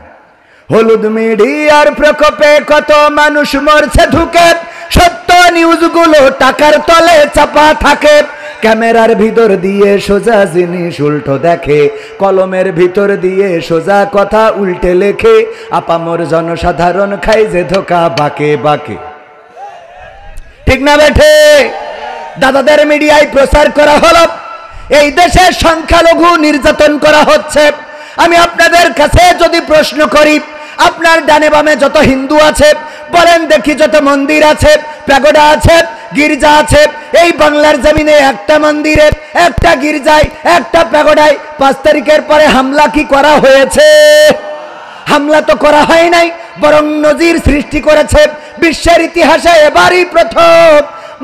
হলুদ মিডিয়ার প্রকোপে কত মানুষ মরছে ঢুকে, সত্য নিউজগুলো টাকার তলে চাপা থাকে। ক্যামেরার ভিতর দিয়ে সোজা জিনিস উল্টো দেখে, কলমের ভিতর দিয়ে সোজা কথা উল্টে লেখে। আপামর জনসাধারণ খাই যে ধোকা বাকে বাকে। ঠিক না বেঠে? দাদাদের মিডিয়ায় প্রচার করা হলো এই দেশের সংখ্যালঘু নির্যাতন করা হচ্ছে। আমি আপনাদের কাছে যদি প্রশ্ন করি, আপনার ডানে বামে যত হিন্দু আছে বলেন দেখি, যত মন্দির আছে, প্যাগোডা আছে, গির্জা আছে, এই বাংলার জমিনে একটা মন্দিরে, একটা গির্জায়, একটা প্যাগোডায় 5 তারিখের পরে হামলা কি করা হয়েছে? হামলা তো করা হয় নাই, বরং নজির সৃষ্টি করেছে। বিশ্বের ইতিহাসে এবারই প্রথম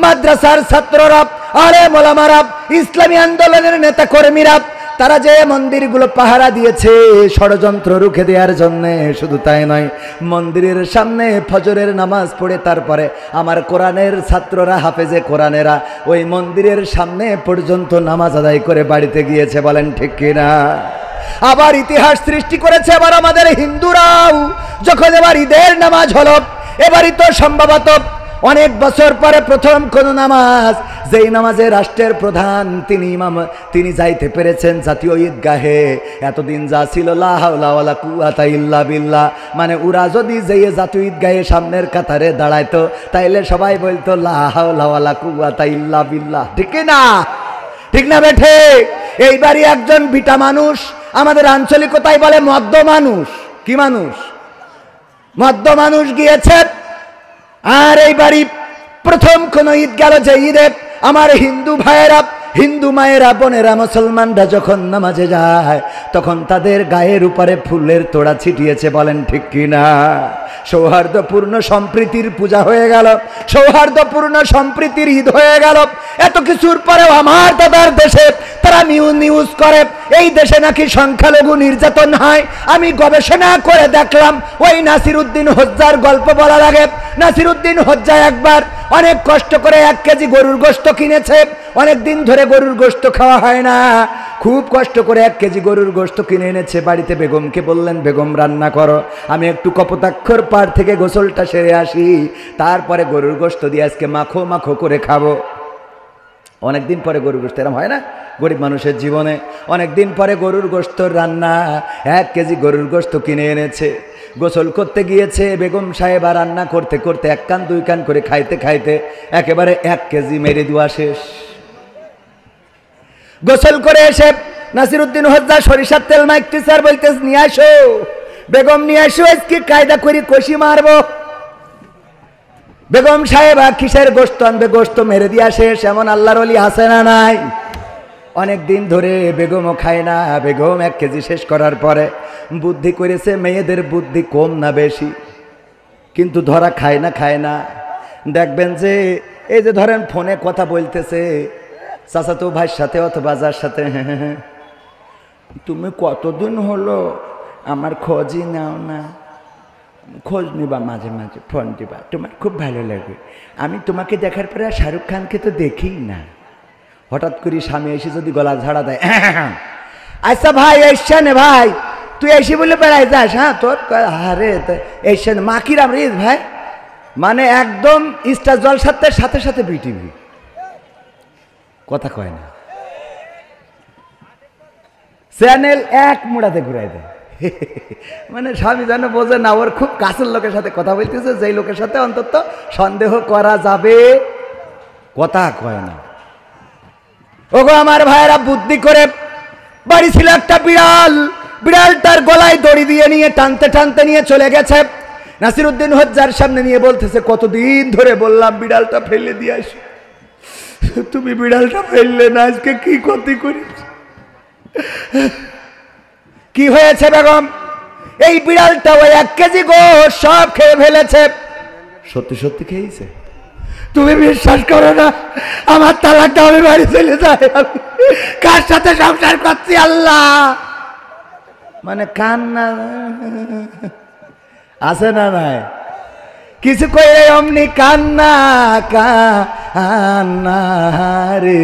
মাদ্রাসার ছাত্ররা, আলেম ওলামারা, ইসলামী আন্দোলনের নেতা কর্মীরা, তারা যে মন্দিরগুলো পাহারা দিয়েছে ষড়যন্ত্র রুখে দেওয়ার জন্য। শুধু তাই নয়, মন্দিরের সামনে ফজরের নামাজ পড়ে তারপরে আমার কোরআনের ছাত্ররা, হাফেজে কোরআনেরা ওই মন্দিরের সামনে পর্যন্ত নামাজ আদায় করে বাড়িতে গিয়েছে। বলেন ঠিক কিনা? আবার ইতিহাস সৃষ্টি করেছে এবার আমাদের হিন্দুরাও। যখন এবার ঈদের নামাজ হলো, এবারই তো সম্ভবত অনেক বছর পরে প্রথম কোন নামাজ, যেই নামাজে রাষ্ট্রের প্রধান তিনি ইমাম, তিনি যাইতে পেরেছেন জাতীয় ঈদগাহে। এতদিন যা ছিল লা হাওলা ওয়ালা কুওয়াতা ইল্লা বিল্লাহ, মানে ওরা যদি যেয়ে জাতীয় ঈদগাহে সামনের কাতারে দাঁড়াইতো তাইলে সবাই বলতো লা হাওলা ওয়ালা কুওয়াতা ইল্লা বিল্লাহ। ঠিক না? ঠিক না বেঠে? এইবারই একজন বিটা মানুষ, আমাদের আঞ্চলিকতায় বলে মদ্য মানুষ। কি মানুষ? মদ্য মানুষ গিয়েছে। আর এইবারই প্রথম কোন ঈদ গেল যে ঈদে আমার হিন্দু ভাইয়েরা, হিন্দু মায়েরা, বোনেরা, মুসলমানরা যখন নামাজে যায় তখন তাদের গায়ের উপরে ফুলের তোড়া ছিটিয়েছে। বলেন ঠিক কিনা? সৌহার্দ্যপূর্ণ সম্প্রীতির পূজা হয়ে গেল, সৌহার্দ্যপূর্ণ সম্প্রীতির ঈদ হয়ে গেল। এত কিছুর পরেও আমার দাদার দেশে তারা নিউজ করে এই দেশে নাকি সংখ্যালঘু নির্যাতন হয়। আমি গবেষণা করে দেখলাম ওই নাসিরউদ্দিন হোজ্জার গল্প বলার আগে নাসিরউদ্দিন হোজ্জা একবার অনেক কষ্ট করে 1 কেজি গরুর গোশত কিনেছে। অনেক দিন ধরে গরুর গোশত খাওয়া হয় না, খুব কষ্ট করে 1 কেজি গরুর গোশত কিনে এনেছে বাড়িতে। বেগমকে বললেন, বেগম রান্না করো, আমি একটু কপোতাক্ষর পাড় থেকে গোসলটা সেরে আসি, তারপরে গরুর গোশত দিয়ে আজকে মাখো মাখো করে খাবো। অনেকদিন পরে গরুর গোশত, এরকম হয় না গরিব মানুষের জীবনে? অনেকদিন পরে গরুর গোশত রান্না, 1 কেজি গরুর গোশত কিনে এনেছে। গোসল করতে গিয়েছে বেগম সাহেবা, রান্না করতে করতে 1 কান 2 কান করে খাইতে খাইতে একেবারে 1 কেজি মেরে দেওয়া শেষ। গোসল করে এসে নাসিরউদ্দিন হোজ্জা সরিষার তেল মাখতেছে আর বলতেছে, নিয়ে আসো বেগম, নিয়ে আসো, আজকে কায়দা করি কষি মারবো। বেগম সাহেবা কিসের গোশত আনবে? গোশত মেরে দিয়া শেষ। এমন আল্লাহর ওলি আছে না নাই? অনেক দিন ধরে বেগমও খায় না। বেগম 1 কেজি শেষ করার পরে বুদ্ধি করেছে, মেয়েদের বুদ্ধি কম না বেশি, কিন্তু ধরা খায় না। দেখবেন যে এই যে ধরেন ফোনে কথা বলতেছে চাচাতো ভাইয়ের সাথে অথবা যার সাথে, তুমি কতদিন হলো আমার খোঁজই নাও না, খোঁজ নিবা মাঝে মাঝে, ফোন দিবা, তোমার খুব ভালো লাগে। আমি তোমাকে দেখার পরে শাহরুখ খানকে তো দেখিই না। হঠাৎ করে স্বামী এসে যদি গলা ঝাড়া দেয়, আচ্ছা ভাই এসছেন ভাই, তুই এসে বলে বেড়াই যাস, হ্যাঁ তোর আরে এসছেন মাকিরাম রিজ ভাই, মানে একদম স্টার জলসার সাথে সাথে বিটিভি, কথা কয় না, চ্যানেল 1 মুড়াতে ঘুরাই দেয়। মানে স্বামী যেন বোঝে না ওর খুব কাছের লোকের সাথে কথা বলতেছে, যেই লোকের সাথে অন্তত সন্দেহ করা যাবে, কথা কয় না। ওগো আমার ভাইয়েরা, বুদ্ধি করে বাড়ি ছিল একটা বিড়াল, বিড়ালটার গলায় দড়ি দিয়ে নিয়ে টানতে টানতে নিয়ে চলে গেছে। নাসিরউদ্দিন হোজ্জার সামনে নিয়ে বলতেছে, কতদিন ধরে বললাম বিড়ালটা ফেলে দিয়ে আসো, তুমি বিড়ালটা ফেললে না, আজকে কি ক্ষতি করিস? কি হয়েছে বেগম? এই বিড়ালটা ওই 1 কেজি গোশত সব খেয়ে ফেলেছে। সত্যি সত্যি খেয়েছে? তুমি বিশ্বাস করো না, আমার তালাকটা আমি বাড়ি চলে যাই, আমি কার সাথে সংসার করছি আল্লাহ। মানে কান্না আছে না নাই? কিছু কইলে অমনি কান্না কান্না রে।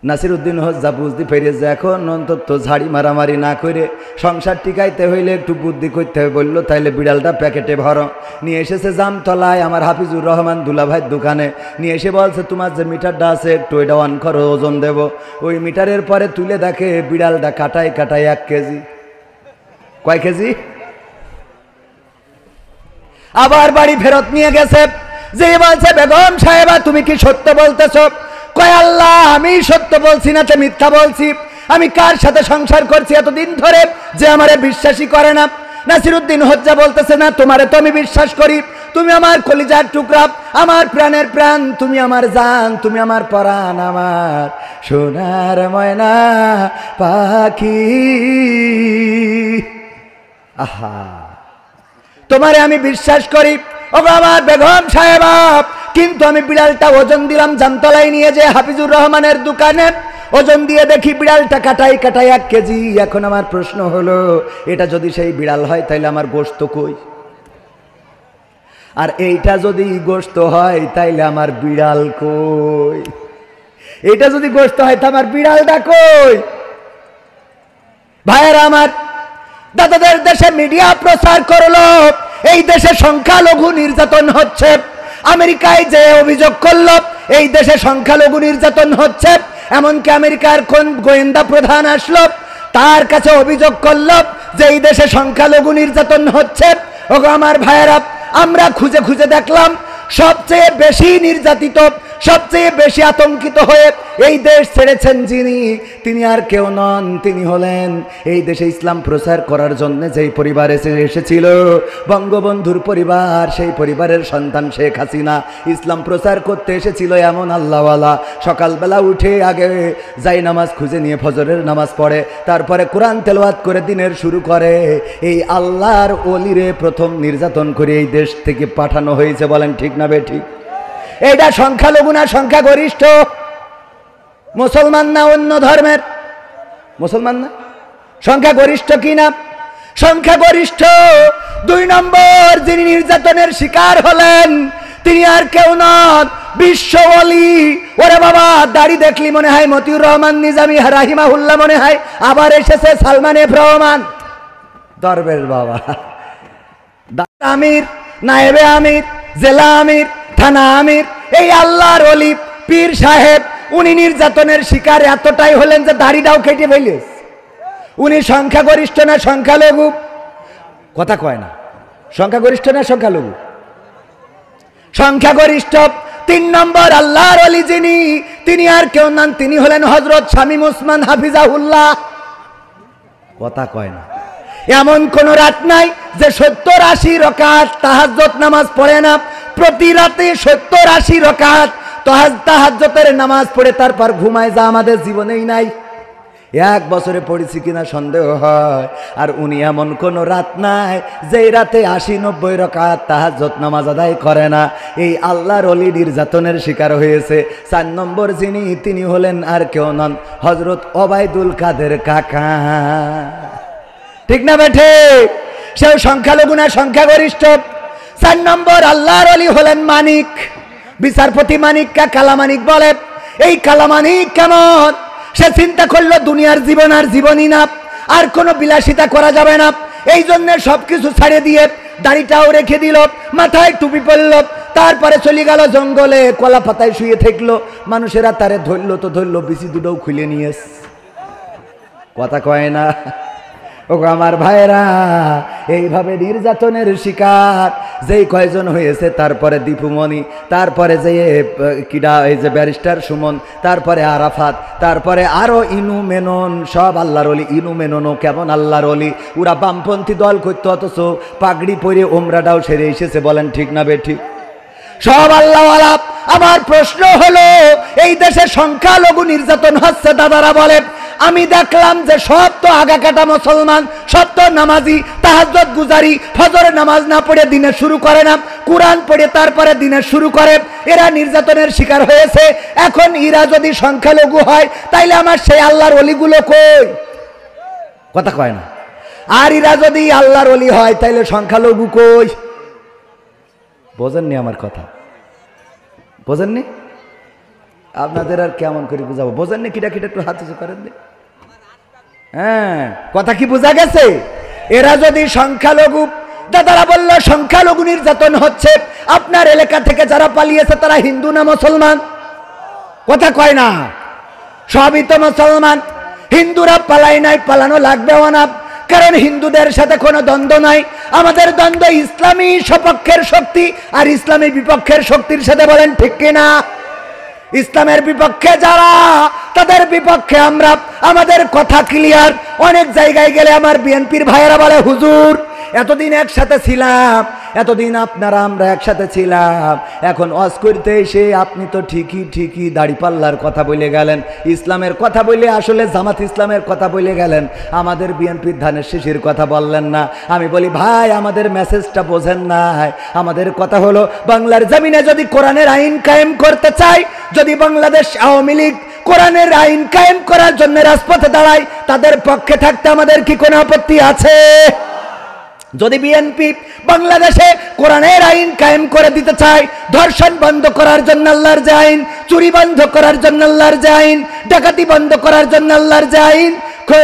নাসিরউদ্দিন হোজ্জা বুঝতে পেরেছে এখন অন্তত ঝাড়ি মারামারি না করে সংসার টিকাইতে হইলে একটু বুদ্ধি করতে হবে। বললো তাইলে বিড়ালটা প্যাকেটে ভরো। নিয়ে এসেছে জামতলায় আমার হাফিজুর রহমান দুলাভাইয়ের দোকানে, নিয়ে এসে বলছে তোমার যে মিটারটা আছে একটু এটা অন করো, ওজন দেব। ওই মিটারের পরে তুলে দেখে বিড়ালটা কাটায় 1 কেজি। কয় কেজি? আবার বাড়ি ফেরত নিয়ে গেছে, যে বলছে বেগম সাহেবা তুমি কি সত্য বলতেছ? কয় আল্লাহ আমি সত্য বলছি না তো মিথ্যা বলছি? আমি কার সাথে সংসার করছি এতদিন ধরে যে আমারে বিশ্বাসই করে না? নাসিরউদ্দিন হোজ্জা বলতেছে, না তোমারে তো আমি বিশ্বাস করি, তুমি আমার কলিজার টুকরা, আমার প্রাণের প্রাণ, তুমি আমার জান, তুমি আমার পরাণ, আমার সোনার ময়না পাখি। আহা, তোমারে আমি বিশ্বাস করি ওগো আমার বেগম সাহেবা, কিন্তু আমি বিড়ালটা ওজন দিলাম জামতলায় নিয়ে যে হাফিজুর রহমানের দোকানে, ওজন দিয়ে দেখি বিড়ালটা কাটাই 1 কেজি। এখন আমার প্রশ্ন হলো, এটা যদি সেই বিড়াল হয় তাইলে আমার গোশত কই? আর এইটা যদি গোশত হয় তাইলে আমার বিড়াল কই? এইটা যদি গোশত হয় তো আমার বিড়ালটা কই? ভাইয়েরা আমার, দাদাদের দেশে মিডিয়া প্রচার করলো এই দেশে সংখ্যালঘু নির্যাতন হচ্ছে। আমেরিকায় যে অভিযোগ করলো এই দেশে সংখ্যালঘু নির্যাতন হচ্ছে, এমনকি আমেরিকার কোন গোয়েন্দা প্রধান আসলো তার কাছে অভিযোগ করলো যে এই দেশে সংখ্যালঘু নির্যাতন হচ্ছে। ওগো আমার ভাইয়েরা, আমরা খুঁজে খুঁজে দেখলাম সবচেয়ে বেশি নির্যাতিত, সবচেয়ে বেশি আতঙ্কিত হয়ে এই দেশ ছেড়েছেন যিনি, তিনি আর কেউ নন, তিনি হলেন এই দেশে ইসলাম প্রচার করার জন্য যেই পরিবারে এসেছিল বঙ্গবন্ধুর পরিবার, সেই পরিবারের সন্তান শেখ হাসিনা। ইসলাম প্রচার করতে এসেছিল এমন আল্লাহওয়ালা, সকালবেলা উঠে আগে যাই নামাজ খুঁজে নিয়ে ফজরের নামাজ পড়ে, তারপরে কোরআন তেলাওয়াত করে দিনের শুরু করে। এই আল্লাহর ওলিরে প্রথম নির্যাতন করে এই দেশ থেকে পাঠানো হয়েছে। বলেন ঠিক না বে ঠিক? এইটা সংখ্যালঘু না সংখ্যাগরিষ্ঠ? মুসলমান না অন্য ধর্মের? মুসলমান না? সংখ্যাগরিষ্ঠ কি না? সংখ্যাগরিষ্ঠ। 2 নম্বর যিনি নির্যাতনের শিকার হলেন তিনি আর কেউ নন, বিশ্ব ওলি। ওরে বাবা, দাড়ি দেখলি মনে হয় মতিউর রহমান নিজামী রাহিমাহুল্লাহ, মনে হয় আবার এসেছে সালমান এফ রহমান। দরবেশ বাবা, আমির, নায়েবে আমির, জেলা আমির, থানা আমির, এই আল্লাহর ওলি পীর সাহেব, উনি নির্যাতনের শিকার এতটাই হলেন যে দাড়িটাও কেটে ফেলেছে। উনি সংখ্যাগরিষ্ঠ না সংখ্যালঘু? কথা কয় না। সংখ্যাগরিষ্ঠ না সংখ্যালঘু? সংখ্যাগরিষ্ঠ। 3 নম্বর আল্লাহর ওলি যিনি, তিনি আর কেউ নন, তিনি হলেন হযরত শামীম ওসমান হাফিজাহুল্লাহ। কথা কয় না। এমন কোন রাত নাই যে 70-80 রাকাত তাহাজ্জুদ নামাজ পড়ে না। প্রতি রাতে 70-80 রাকাত তাহাজ্জুদের নামাজ পড়ে তারপর ঘুমায়, যা আমাদের জীবনেই নাই। 1 বছরে পড়েছি কিনা সন্দেহ হয়। আর উনি এমন কোন রাত নাই যে রাতে 80-90 রাকাত তাহাজ্জুদ নামাজ আদায় করে না। এই আল্লাহর ওলি নির্যাতনের শিকার হয়েছে। 4 নম্বর যিনি, তিনি হলেন আর কেউ নন, হযরত ওবায়দুল কাদের কাকা। ঠিক না বেঠে? সেও সংখ্যালঘু না সংখ্যাগরিষ্ঠ? 4 নম্বর আল্লাহর ওলি হলেন মানিক, বিচারপতি মানিককে কালামানিক বলে। এই কালামানিক কেমন? সে চিন্তা করলো দুনিয়ার জীবন আর জীবনই না, আর কোনো বিলাসিতা করা যাবে না। এই জন্য সবকিছু ছাড়ে দিয়ে দাড়িটাও রেখে দিল, মাথায় টুপি পরল, তারপরে চলে গেল জঙ্গলে, কলা পাতায় শুয়ে থাকলো। মানুষেরা তারে ধরলো তো ধরলো, বিচি দুটোও খুলে নিয়ে। কথা কয় না? ও আমার ভাইরা, এইভাবে নির্যাতনের শিকার যেই কয়জন হয়েছে, তারপরে দীপুমণি, তারপরে যে কিডা, এই যে ব্যারিস্টার সুমন, তারপরে আরাফাত, তারপরে আরো ইনু মেনন, সব আল্লাহর ওলি। ইনু মেননও কেমন আল্লাহর ওলি? ওরা বামপন্থী দল করতো, অথচ পাগড়ি পরে ওমরাটাও সেরে এসেছে। বলেন ঠিক না বেঠিক? সব আল্লাহওয়ালা। আমার প্রশ্ন হলো, এই দেশে সংখ্যালঘু নির্যাতন হচ্ছে। দাদারা বলে, আমি দেখলাম যে সব তো আগা কাটা মুসলমান, সব তো নামাজি, তাহাজ্জুদ গুজারি, ফজরের নামাজ না পড়ে দিনে শুরু করে না, কোরআন পড়ে তারপরে দিনে শুরু করে। এরা নির্যাতনের শিকার হয়েছে। এখন এরা যদি সংখ্যালঘু হয়, তাইলে আমার সেই আল্লাহর ওলিগুলো কই? কথা কয় না। আর এরা যদি আল্লাহর ওলি হয়, তাইলে সংখ্যালঘু কই? বোঝেননি আমার কথা? বোঝেননি? আপনাদের আর কেমন করে বুঝাবো? বোঝেননি? কিটা কিটা একটু হাত উঁচু করেন। হ্যাঁ, কথা কি বোঝা গেছে? এরা যদি সংখ্যালঘু, দাদারা বলল সংখ্যালঘু নির্যাতন হচ্ছে, আপনার এলাকা থেকে যারা পালিয়েছে তারা হিন্দু না মুসলমান? কথা কয় না। সবই তো মুসলমান। হিন্দুরা পালাই নাই, পালানো লাগবেও না, কারণ হিন্দুদের সাথে কোনো দ্বন্দ্ব নাই। আমাদের দ্বন্দ্ব ইসলামী সপক্ষের শক্তি আর ইসলামী বিপক্ষের শক্তির সাথে। বলেন ঠিক কিনা? ইসলামের বিপক্ষে যারা, তাদের বিপক্ষে আমরা। আমাদের কথা ক্লিয়ার। অনেক জায়গায় গেলে আমার বিএনপির ভাইয়েরা বলে, হুজুর এতদিন একসাথে ছিলাম, এতদিন আপনারা আমরা একসাথে ছিলাম, এখন ওয়াজ করতে এসে আপনি তো ঠিকই দাড়িপাল্লার কথা বলে গেলেন, ইসলামের কথা বলে আসলে জামাত ইসলামের কথা বলে গেলেন, আমাদের বিএনপির ধানের শীষের কথা বললেন না। আমি বলি, ভাই আমাদের মেসেজটা বোঝেন না। আমাদের কথা হলো, বাংলার জমিনে যদি কোরআনের আইন কায়েম করতে চাই, যদি বাংলাদেশ আওয়ামী লীগ কোরআনের আইন কায়েম করার জন্য রাজপথে দাঁড়ায়, তাদের পক্ষে থাকতে আমাদের কি কোনো আপত্তি আছে? যদি বিএনপি বাংলাদেশে কোরআনের আইন কায়েম করে দিতে চায়, ধর্ষণ বন্ধ করার জন্য আল্লাহর যে আইন, চুরি বন্ধ করার জন্য আল্লাহর যে আইন, ডাকাতি বন্ধ করার জন্য আল্লাহর যে আইন,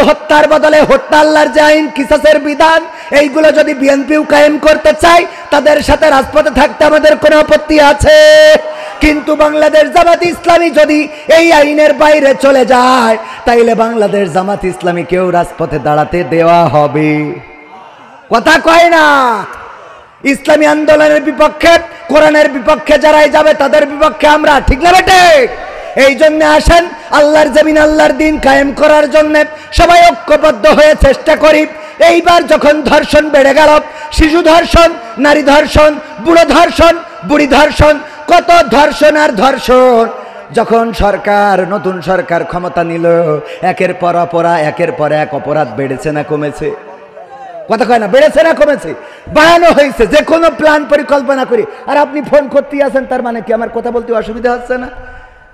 হত্যার বদলে হত্যা আল্লাহর যে আইন, কিসাসের বিধান, এইগুলো যদি বিএনপিও কায়েম করতে চায়, তাদের সাথে রাজপথে থাকতে আমাদের কোনো আপত্তি আছে? কিন্তু বাংলাদেশ জামাত ইসলামী যদি এই আইনের বাইরে চলে যায়, তাইলে বাংলাদেশ জামাত ইসলামীকেও রাজপথে দাঁড়াতে দেওয়া হবে। কথা কয় না? ইসলামী আন্দোলনের বিপক্ষে, কোরআনের বিপক্ষে যারাই যাবে তাদের বিপক্ষে আমরা। ঠিক না বেটে? এই জন্য আসেন, আল্লাহর জমিন আল্লাহর দিন কায়েম করার জন্য সবাই ঐক্যবদ্ধ হয়ে চেষ্টা করি। এইবার যখন ধর্ষণ বেড়ে গেল, শিশু ধর্ষণ, নারী ধর্ষণ, বুড়ো ধর্ষণ, বুড়ি ধর্ষণ, কত ধর্ষণ আর ধর্ষণ। যখন সরকার, নতুন সরকার ক্ষমতা নিল, একের পর অপরাধ, একের পর এক অপরাধ বেড়েছে না কমেছে? কথা কয় না? বেড়েছে না কমেছে? বাড়ানো হয়েছে। যে কোনো প্ল্যান পরিকল্পনা করি। আর আপনি ফোন করতে আছেন, তার মানে কি আমার কথা বলতে অসুবিধা হচ্ছে না?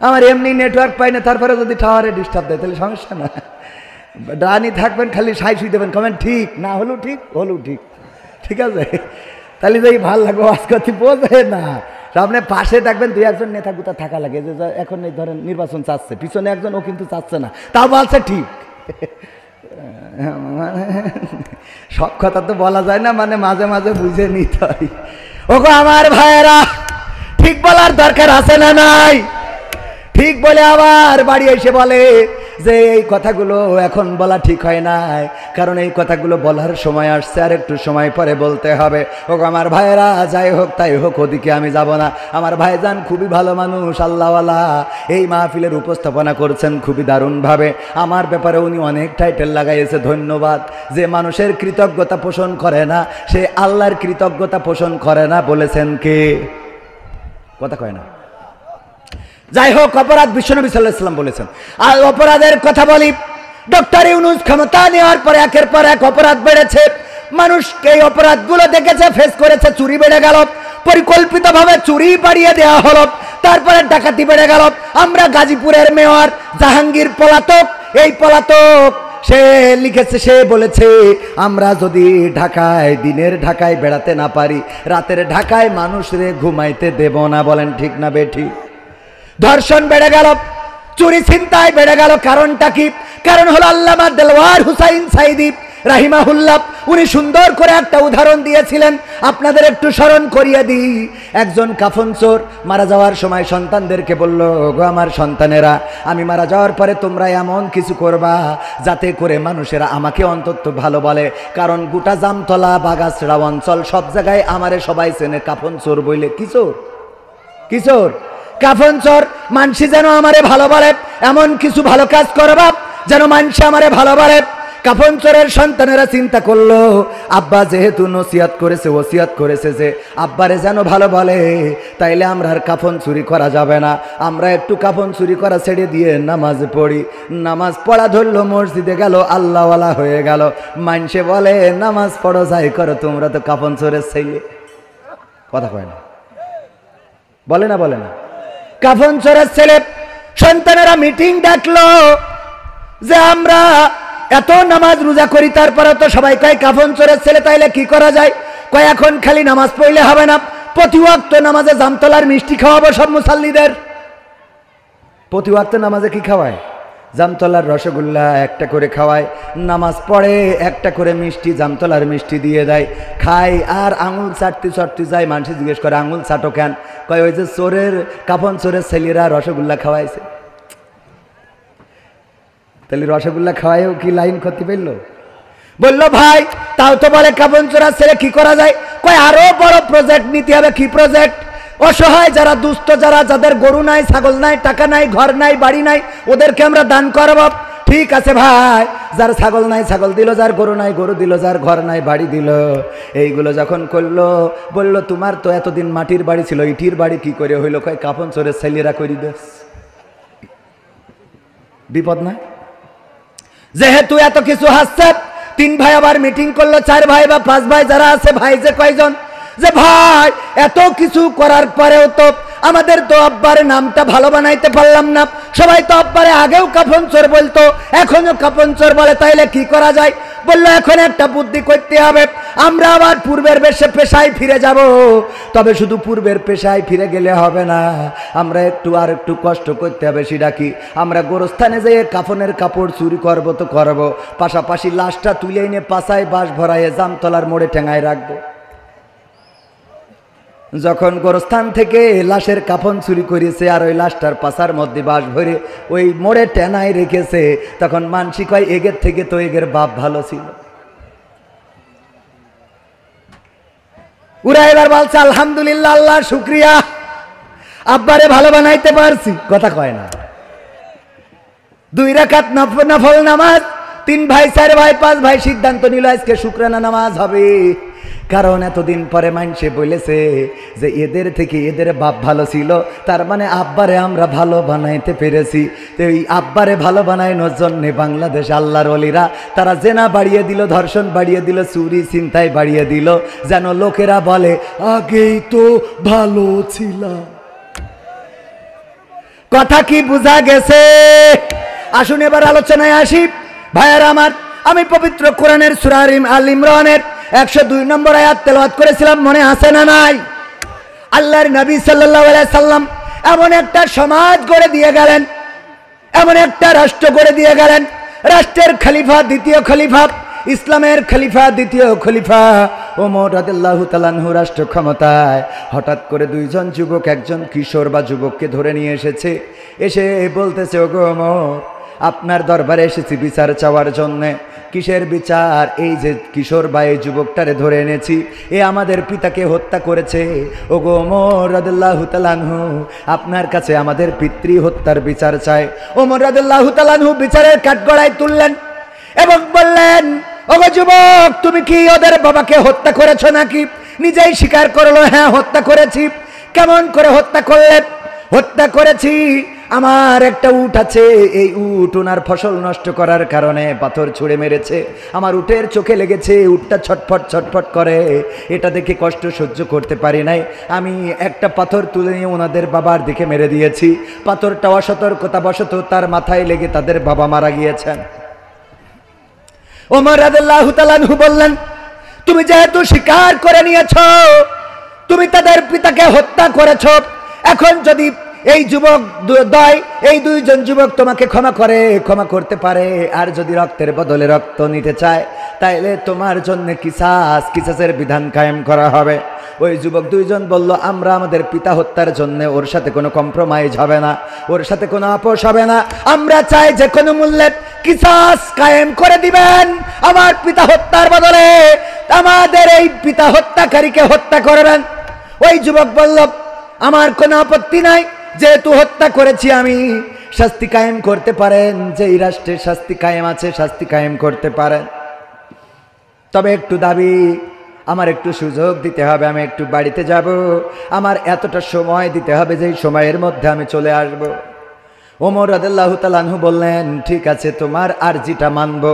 আমার এমনি নেটওয়ার্ক পাই না, তারপরে যদি টাওয়ারে ডিস্টার্ব দেয় তাহলে সমস্যা না। ডানি থাকবেন, খালি সাই শুই দেবেন, কমেন্ট ঠিক না হলেও ঠিক, হলেও ঠিক, ঠিক আছে? তাহলে যদি ভাল লাগবে আজ করতে বোঝে না। সামনে পাশে দেখবেন দুই একজন নেতা গুতা থাকা লাগে, যে এখন এই ধরেন নির্বাচন চাচ্ছে, পিছনে একজন ও কিন্তু চাচ্ছে না, তাও বলছে ঠিক। সব কথা তো বলা যায় না, মানে মাঝে মাঝে বুঝে নিতে হয়। ওগো আমার ভাইয়েরা, ঠিক বলার দরকার আছে না নাই? ঠিক বলে আবার বাড়ি এসে বলে যে এই কথাগুলো এখন বলা ঠিক হয় নাই, কারণ এই কথাগুলো বলার সময় আসছে, আর একটু সময় পরে বলতে হবে। ওগো আমার ভাইয়েরা, যাই হোক তাই হোক, ওদিকে আমি যাব না। আমার ভাইজান খুবই ভালো মানুষ, আল্লাহওয়ালা, এই মাহফিলের উপস্থাপনা করছেন খুবই দারুণভাবে। আমার ব্যাপারে উনি অনেক টাইটেল লাগাইছে, ধন্যবাদ। যে মানুষের কৃতজ্ঞতা পোষণ করে না, সে আল্লাহর কৃতজ্ঞতা পোষণ করে না, বলেছেন কে? কথা কয় না। যাই হোক, অপরাধ বিশ্বনবী সাল্লাল্লাহু আলাইহি ওয়াসাল্লাম বলেছেন। আর অপরাধের কথা বলি, ডক্টর ইউনূস ক্ষমতা নেওয়ার পরে একের পর এক অপরাধ বেড়েছে। মানুষকে এই অপরাধগুলো দেখেছে, ফেস করেছে। চুরি বেড়ে গেল, পরিকল্পিতভাবে চুরি বাড়িয়ে দেওয়া হলো। তারপরে ডাকাতি বেড়ে গেল। আমরা গাজীপুরের মেয়র জাহাঙ্গীর পলাতক, এই পলাতক সে লিখেছে, সে বলেছে আমরা যদি ঢাকায়, দিনের ঢাকায় বেড়াতে না পারি, রাতের ঢাকায় মানুষরে ঘুমাইতে দেব না। বলেন ঠিক না বেঠিক? ধর্ষণ বেড়ে গেল, চুরি ছিনতাই বেড়ে গেল। কারণটা কি? কারণ হলো আল্লামা দেলওয়ার হুসাইন সাইদি রাহিমাহুল্লাহ, উনি সুন্দর করে একটা উদাহরণ দিয়েছিলেন, আপনাদের একটু স্মরণ করিয়ে দিই। একজন কাফন চোর মারা যাওয়ার সময় সন্তানদেরকে বলল, গো আমার সন্তানেরা, আমি মারা যাওয়ার পরে তোমরা এমন কিছু করবা যাতে করে মানুষেরা আমাকে অন্তত ভালো বলে, কারণ গোটা জামতলা, বাগাছড়া অঞ্চল সব জায়গায় আমারে সবাই চেনে কাফন চোর বইলে। কি চোর? কি চোর? কাফন চোর। মানসি যেন আমারে ভালো বলে, এমন কিছু ভালো কাজ করবা যেন মানসি আমারে ভালো বলে। কাফন চোরের সন্তানেরা চিন্তা করলো, আব্বা যেহেতু নসিহত করেছে, ওসিয়ত করেছে যে আব্বারে যেন ভালো বলে, তাইলে আমরা আর কাফন চুরি করা যাবে না। আমরা একটু কাফন চুরি করা ছেড়ে দিয়ে নামাজ পড়ি। নামাজ পড়া ধরলো, মসজিদে গেল, আল্লাহওয়ালা হয়ে গেল। মানসে বলে, নামাজ পড়ো, যাই করো, তোমরা তো কাফন চোরের ছেলে। কথা কয় না, বলে না, বলে না? কাফন চোরের ছেলে সন্তানেরা মিটিং ডাকলো যে আমরা এত নামাজ রোজা করি, তারপরে তো সবাই কয় কাফন চোরের ছেলে, তাইলে কি করা যায়? কয় এখন খালি নামাজ পড়লে হবে না, প্রতি ওয়াক্ত নামাজে জামতলার মিষ্টি খাওয়াবো সব মুসাল্লিদের। প্রতি ওয়াক্ত নামাজে কি খাওয়ায়? জামতলার রসগোল্লা একটা করে খাওয়ায়, নামাজ পড়ে একটা করে মিষ্টি, জামতলার মিষ্টি দিয়ে দেয়, খায়। আর আঙুল চাটতে চাটতে যায়, মানুষ জিজ্ঞেস করে আঙুল চাটো কেন? কয় ওই যে চোরের, কাফন চোরের ছেলেরা রসগোল্লা খাওয়াইছে। তাহলে রসগোল্লা খাওয়াইও কি লাইন করতে পারলো? বললো ভাই, তাও তো বলে কাফন চোরের ছেলে, কি করা যায়? কয় আরো বড় প্রজেক্ট নিতে হবে। কি প্রজেক্ট? অসহায় যারা, দুস্থ যারা, যাদের গরু নাই, ছাগল নাই, টাকা নাই, ঘর নাই, বাড়ি নাই, ওদেরকে আমরা দান করব। ঠিক আছে ভাই, যার ছাগল নাই ছাগল দিল, যার গরু নাই গরু দিল, যার ঘর নাই বাড়ি দিল। এইগুলো যখন করলো, বললো তোমার তো এতদিন মাটির বাড়ি ছিল, ইটির বাড়ি কি করে হইলো? কয় কাফন চোরের ছেলেরা করি দেশ। বিপদ না? যেহেতু এত কিছু হাসছে, তিন ভাই আবার মিটিং করলো, চার ভাই বা পাঁচ ভাই যারা আছে, ভাই যে কয়জন, যে ভাই এত কিছু করার পরেও তো আমাদের তো আব্বার নামটা ভালো বানাইতে পারলাম না। সবাই তো আব্বারে আগেও কাফন চোর বলতো, এখনো কাফন চোর বলে, তাইলে কি করা যায়? বললো এখন একটা বুদ্ধি করতে হবে, আমরা আবার পূর্বের পেশায় ফিরে যাব। তবে শুধু পূর্বের পেশায় ফিরে গেলে হবে না, আমরা একটু আর একটু কষ্ট করতে হবে। সেটা কি? আমরা গোরস্থানে যেয়ে কাফনের কাপড় চুরি করবো তো করবো, পাশাপাশি লাশটা তুলে এনে পাশায় বাঁশ ভরাইয়ে জামতলার মোড়ে ঠেঙায় রাখবো। যখন গোরস্থান থেকে লাশের কাফন চুরি করেছে আর ওই লাশটার পাশার মধ্যে বাঁশ ভরে ওই মোড়ে টেনায় রেখেছে, তখন মানসি কয় এগের থেকে তো এগের বাপ ভালো ছিল। ওরা এবার বলছে আলহামদুলিল্লাহ, আল্লাহ শুক্রিয়া, আব্বারে ভালো বানাইতে পারছি। কথা কয় না? 2 রাকাত নফল নামাজ, 3 ভাই, 4 ভাই, 5 ভাই সিদ্ধান্ত নিল আজকে শুকরানা নামাজ হবে। কারণ এতদিন পরে মানুষে বলেছে যে এদের থেকে এদের বাপ ভালো ছিল, তার মানে আব্বারে আমরা ভালো বানাইতে পেরেছি। তো এই আব্বারে ভালো বানানোর জন্যে বাংলাদেশ আল্লাহর ওলিরা তারা জেনা বাড়িয়ে দিল, ধর্ষণ বাড়িয়ে দিল, চুরি ছিনতাই বাড়িয়ে দিল, যেন লোকেরা বলে আগেই তো ভালো ছিল। কথা কি বোঝা গেছে? আসুন এবার আলোচনায় আসি। ভাইয়েরা আমার, আমি পবিত্র কোরআনের সূরা আল ইমরানের 102 নম্বর আয়াত তেলাওয়াত করেছিলাম, মনে আছে না নাই? আল্লাহর নবী সাল্লাল্লাহু আলাইহি সাল্লাম এমন একটা সমাজ গড়ে দিয়ে গেলেন, এমন একটা রাষ্ট্র গড়ে দিয়ে গেলেন, রাষ্ট্রের খলিফা, দ্বিতীয় খলিফা, ইসলামের খলিফা, দ্বিতীয় খলিফা ওমর রাদিয়াল্লাহু তাআলা আনহু রাষ্ট্র ক্ষমতায় হঠাৎ করে দুইজন যুবক, একজন কিশোর বা যুবককে ধরে নিয়ে এসেছে। এসে বলতেছে, ওগো ওমর, আপনার দরবারে এসেছি বিচার চাওয়ার জন্যে। কিসের বিচার? এই যে কিশোর বা এই যুবকটারে ধরে এনেছি, এ আমাদের পিতাকে হত্যা করেছে। ওগো ওমর রাদিয়াল্লাহু তাআলা আনহু, আপনার কাছে আমাদের পিতৃ হত্যার বিচার চায়। ওমর রাদিয়াল্লাহু তাআলা আনহু বিচারের কাঠগড়ায় তুললেন এবং বললেন, ওগো যুবক, তুমি কি ওদের বাবাকে হত্যা করেছো নাকি? নিজেই স্বীকার করলো, হ্যাঁ হত্যা করেছি। কেমন করে হত্যা করলেন? হত্যা করেছি, আমার একটা উট আছে, এই উট ওনার ফসল নষ্ট করার কারণে পাথর ছুঁড়ে মেরেছে, আমার উটের চোখে লেগেছে, উটটা ছটফট ছটফট করে, এটা দেখে কষ্ট সহ্য করতে পারি নাই, আমি একটা পাথর তুলে নিয়ে ওনাদের বাবার দিকে মেরে দিয়েছি। পাথরটা অসতর্কতাবশত তার মাথায় লেগে তাদের বাবা মারা গিয়েছেন। ওমর রাদিয়াল্লাহু তাআলা আনহু বললেন, তুমি যেহেতু স্বীকার করে নিয়েছো তুমি তাদের পিতাকে হত্যা করেছো, এখন যদি এই যুবক দ্বয়, এই দুইজন যুবক তোমাকে ক্ষমা করতে পারে, আর যদি রক্তের বদলে রক্ত নিতে চায়, তাইলে তোমার জন্য কিসাসের বিধান কায়েম করা হবে। ওই যুবক দুইজন বলল, আমরা আমাদের পিতা হত্যার জন্য ওর সাথে কোনো কম্প্রোমাইজ হবে না, ওর সাথে কোনো আপোষ হবে না, আমরা চাই যে কোনো মূল্যে কিসাস কায়েম করে দিবেন, আমার পিতা হত্যার বদলে আমাদের এই পিতা হত্যাকারীকে হত্যা করবেন। ওই যুবক বলল, আমার কোনো আপত্তি নাই, যেহেতু হত্যা করেছি আমি, শাস্তি কায়েম করতে পারেন, যে এই রাষ্ট্রের শাস্তি কায়েম আছে শাস্তি কায়েম করতে পারেন, তবে একটু দাবি, আমার একটু সুযোগ দিতে হবে, আমি একটু বাড়িতে যাব, আমার এতটা সময় দিতে হবে, যেই সময়ের মধ্যে আমি চলে আসব। ওমর রাদিয়াল্লাহু তাআলা আনহু বললেন, ঠিক আছে, তোমার আরজিটা মানব,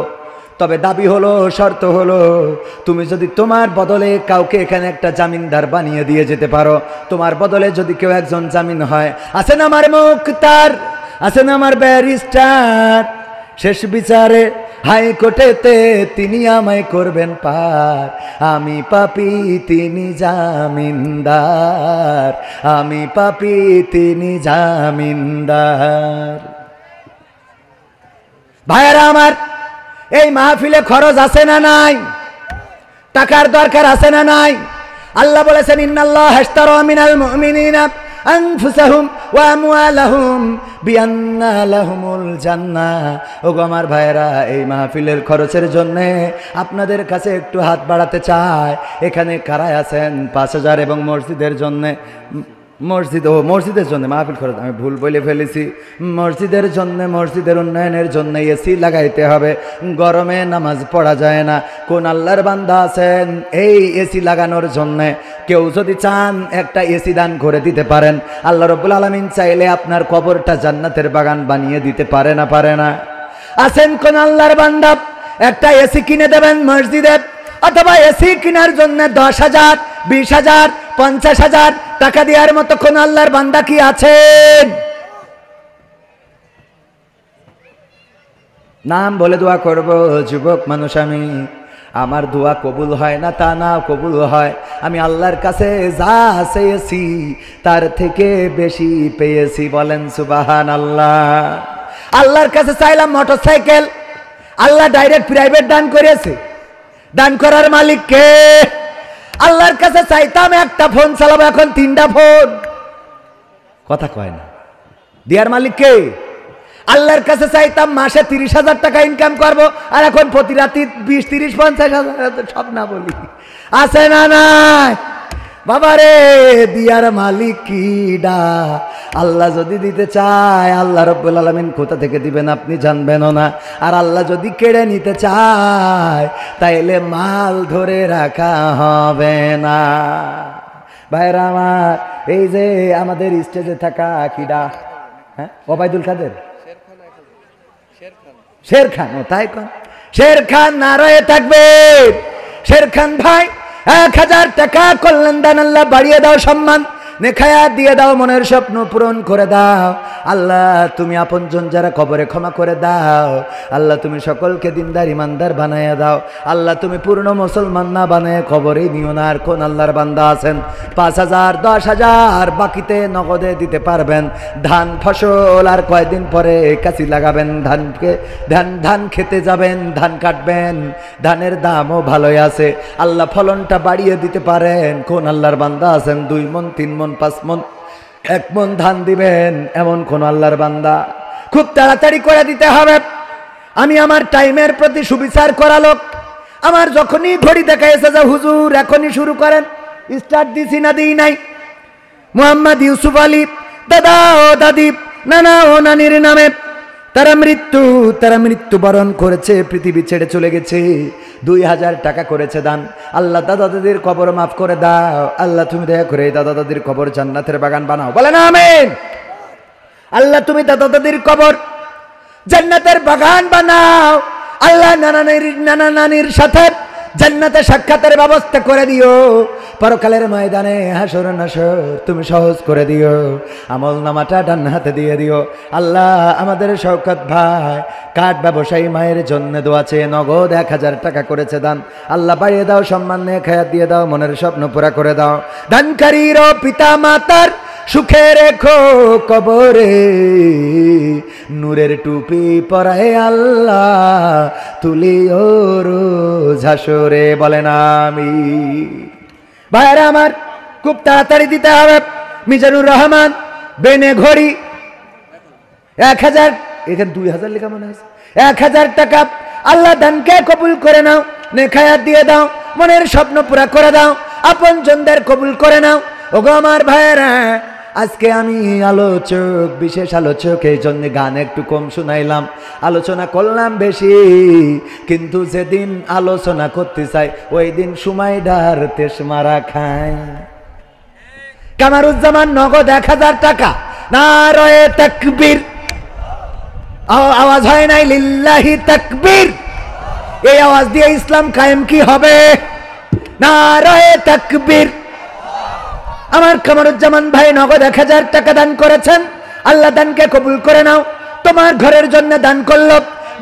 তবে দাবি হলো, শর্ত হলো, তুমি যদি তোমার বদলে কাউকে এখানে একটা জামিনদার বানিয়ে দিয়ে যেতে পারো, তোমার বদলে যদি কেউ একজন জামিন হয়, আছেন আমার মুক্তার, আছেন আমার ব্যারিস্টার, শেষ বিচারে হাইকোর্টেতে তিনি আমায় করবেন পার, আমি পাপী তিনি জামিনদার, আমি পাপী তিনি জামিনদার। ভাইয়েরা আমার, এই মাহফিলে খরচ আছে না নাই? টাকার দরকার আছে না নাই? আল্লাহ বলেছেন, ইন্নাল্লাহা আশতারা মিনাল মুমিনিনা আনফুসাহুম ওয়া আমওয়ালাহুম বিআন্না লাহুমুল জান্নাহ। ওগো আমার ভাইয়েরা, এই মাহফিলের খরচের জন্য আপনাদের কাছে একটু হাত বাড়াতে চাই। এখানে কারা আছেন 5000 এবং মসজিদের জন্য, মসজিদের জন্য মাহফিল খরচ আমি ভুল বলে ফেলেছি, মসজিদের জন্য, মসজিদের উন্নয়নের জন্য এসি লাগাইতে হবে, গরমে নামাজ পড়া যায় না। কোন আল্লাহর বান্দা আছেন এই এসি লাগানোর জন্য? কেউ যদি চান একটা এসি দান করে দিতে পারেন, আল্লাহ রাব্বুল আলামিন চাইলে আপনার কবরটা জান্নাতের বাগান বানিয়ে দিতে পারে না? পারে না? আছেন কোন আল্লাহর বান্দা, একটা এসি কিনে দেবেন মসজিদে, অথবা এসি কেনার জন্য 10,000, 20,000, 50,000 টাকা দেওয়ার মতো কোন আল্লাহর বান্দা কি আছেন? নাম বলে দোয়া করব, যুবক মানুষ আমি, আমার দোয়া কবুল হয় না তা না, কবুল হয়। আমি আল্লাহর কাছে যা চেয়েছি তার থেকে বেশি পেয়েছি, বলেন সুবহানাল্লাহ। আল্লাহর কাছে চাইলাম মোটরসাইকেল, আল্লাহ ডাইরেক্ট প্রাইভেট দান করেছে। দান করার মালিক কে? আল্লাহর কাছে চাইতাম একটা ফোন চালাবো, এখন 3টা ফোন, কথা কয় না। দেয়ার মালিক কে? আল্লাহর কাছে চাইতাম মাসে 30,000 টাকা ইনকাম করবো, আর এখন প্রতি রাতে 20, 30, 50,000, সব না বলি, আছে না নাই? বাবারে, দিয়ার মালিক কিডা? আল্লাহ যদি দিতে চায়, আল্লাহ রাব্বুল আলামিন কোথা থেকে দিবেন আপনি জানবেনও না। আর আল্লাহ যদি কেড়ে নিতে চায়, তাইলে মাল ধরে রাখা হবে না। ভাইরা আমার, এই যে আমাদের স্টেজে থাকা কিডা, হ্যাঁ, ওবায়দুল কাদের, শের খান, ও তাই কন, শের খান নারায়ে তাকবীর। শের খান ভাই, 1000 টাকা কল্যাণ দান, আল্লাহ বাড়িয়ে দাও, সম্মান নেখায়া দিয়ে দাও, মনের স্বপ্ন পূরণ করে দাও। আল্লাহ তুমি আপনজন যারা কবরে ক্ষমা করে দাও। আল্লাহ তুমি সকলকে দিনদার ইমানদার বানাইয়া দাও। আল্লাহ তুমি পূর্ণ মুসলমান না বানায় কবরে নিও না। আর কোন আল্লাহর বান্দা আছেন 5,000 10,000 বাকিতে নগদে দিতে পারবেন? ধান ফসল আর কয়দিন পরে কাছি লাগাবেন, ধান খেতে যাবেন, ধান কাটবেন, ধানের দামও ভালোই আছে, আল্লাহ ফলনটা বাড়িয়ে দিতে পারেন? কোন আল্লাহর বান্দা আছেন 2 মণ 3 মণ 5 মণ 1 মণ ধান দিবেন? এমন কোন আল্লাহর বান্দা? খুব তাড়াতাড়ি করে দিতে হবে। আমি আমার টাইমের প্রতি সুবিচার করা লোক। আমার যখনই ঘড়ি দেখাইছে যে হুজুর এখনই শুরু করেন, স্টার্ট দিছি না দিই নাই। মোহাম্মদ ইউসুফ আলী দাদা ও দাদি, নানা ও নানির নামে তারা মৃত্যুবরণ করেছে, পৃথিবী ছেড়ে চলে গেছে। 2,000 টাকা করেছে দান। আল্লাহ দাদা দাদির কবর মাফ করে দাও। আল্লাহ তুমি দয়া করে দাদা দাদির কবর জান্নাতের বাগান বানাও। বলেন আমিন। আল্লাহ তুমি দাদা দাদির কবর জান্নাতের বাগান বানাও। আল্লাহ নানা নানির সাথে জান্নাতে সাক্ষাতের ব্যবস্থা করে দিও। পরকালের ময়দানে হাসর নাসর তুমি সহজ করে দিও। আমল নামাটা ডান হাতে দিয়ে দিও। আল্লাহ আমাদের শওকত ভাই কাঠ ব্যবসায়ী মায়ের জন্য দোয়া চেয়ে নগদ 1,000 টাকা করেছে দান। আল্লাহ বাড়িয়ে দাও, সম্মান নিয়ে খায়াত দিয়ে দাও, মনের স্বপ্ন পুরা করে দাও। দানকারীর পিতা মাতার সুখে রেখো কবরে, নূরের টুপি পরায় আল্লাহ তুলিও রোজ হাসরে। বলেন আমিন। ভাইরা আমার খুব তাড়াতাড়ি দিতে হবে। মিজানুর রহমান বেনে ঘড়ি 1,000, এখানে 2,000 লেখা মনে আছে। 1,000 টাকা আল্লাহ দানকে কবুল করে নাও, নেখায়াত দিয়ে দাও, মনের স্বপ্ন পুরা করে দাও, আপন জনদের কবুল করে নাও। ওগো আমার ভাইরা, আজকে আমি আলোচক, বিশেষ আলোচক, এই জন্য গান একটু কম শুনাইলাম, আলোচনা করলাম বেশি। কিন্তু যেদিন আলোচনা করতে চাই ওই দিন সময় ডার তেস মারা খায়। কামারুজ্জামান নগদ 1,000 টাকা। নারায়ে তাকবীর। আওয়াজ হয় নাই লিল্লাহি তাকবীর? এই আওয়াজ দিয়ে ইসলাম কায়েম কি হবে? নারায়ে তাকবীর। আমার কামারুজ্জামান ভাই নগদ 1,000 টাকা দান করেছেন। আল্লাহ দানকে কবুল করে নাও। তোমার ঘরের জন্য দান করল।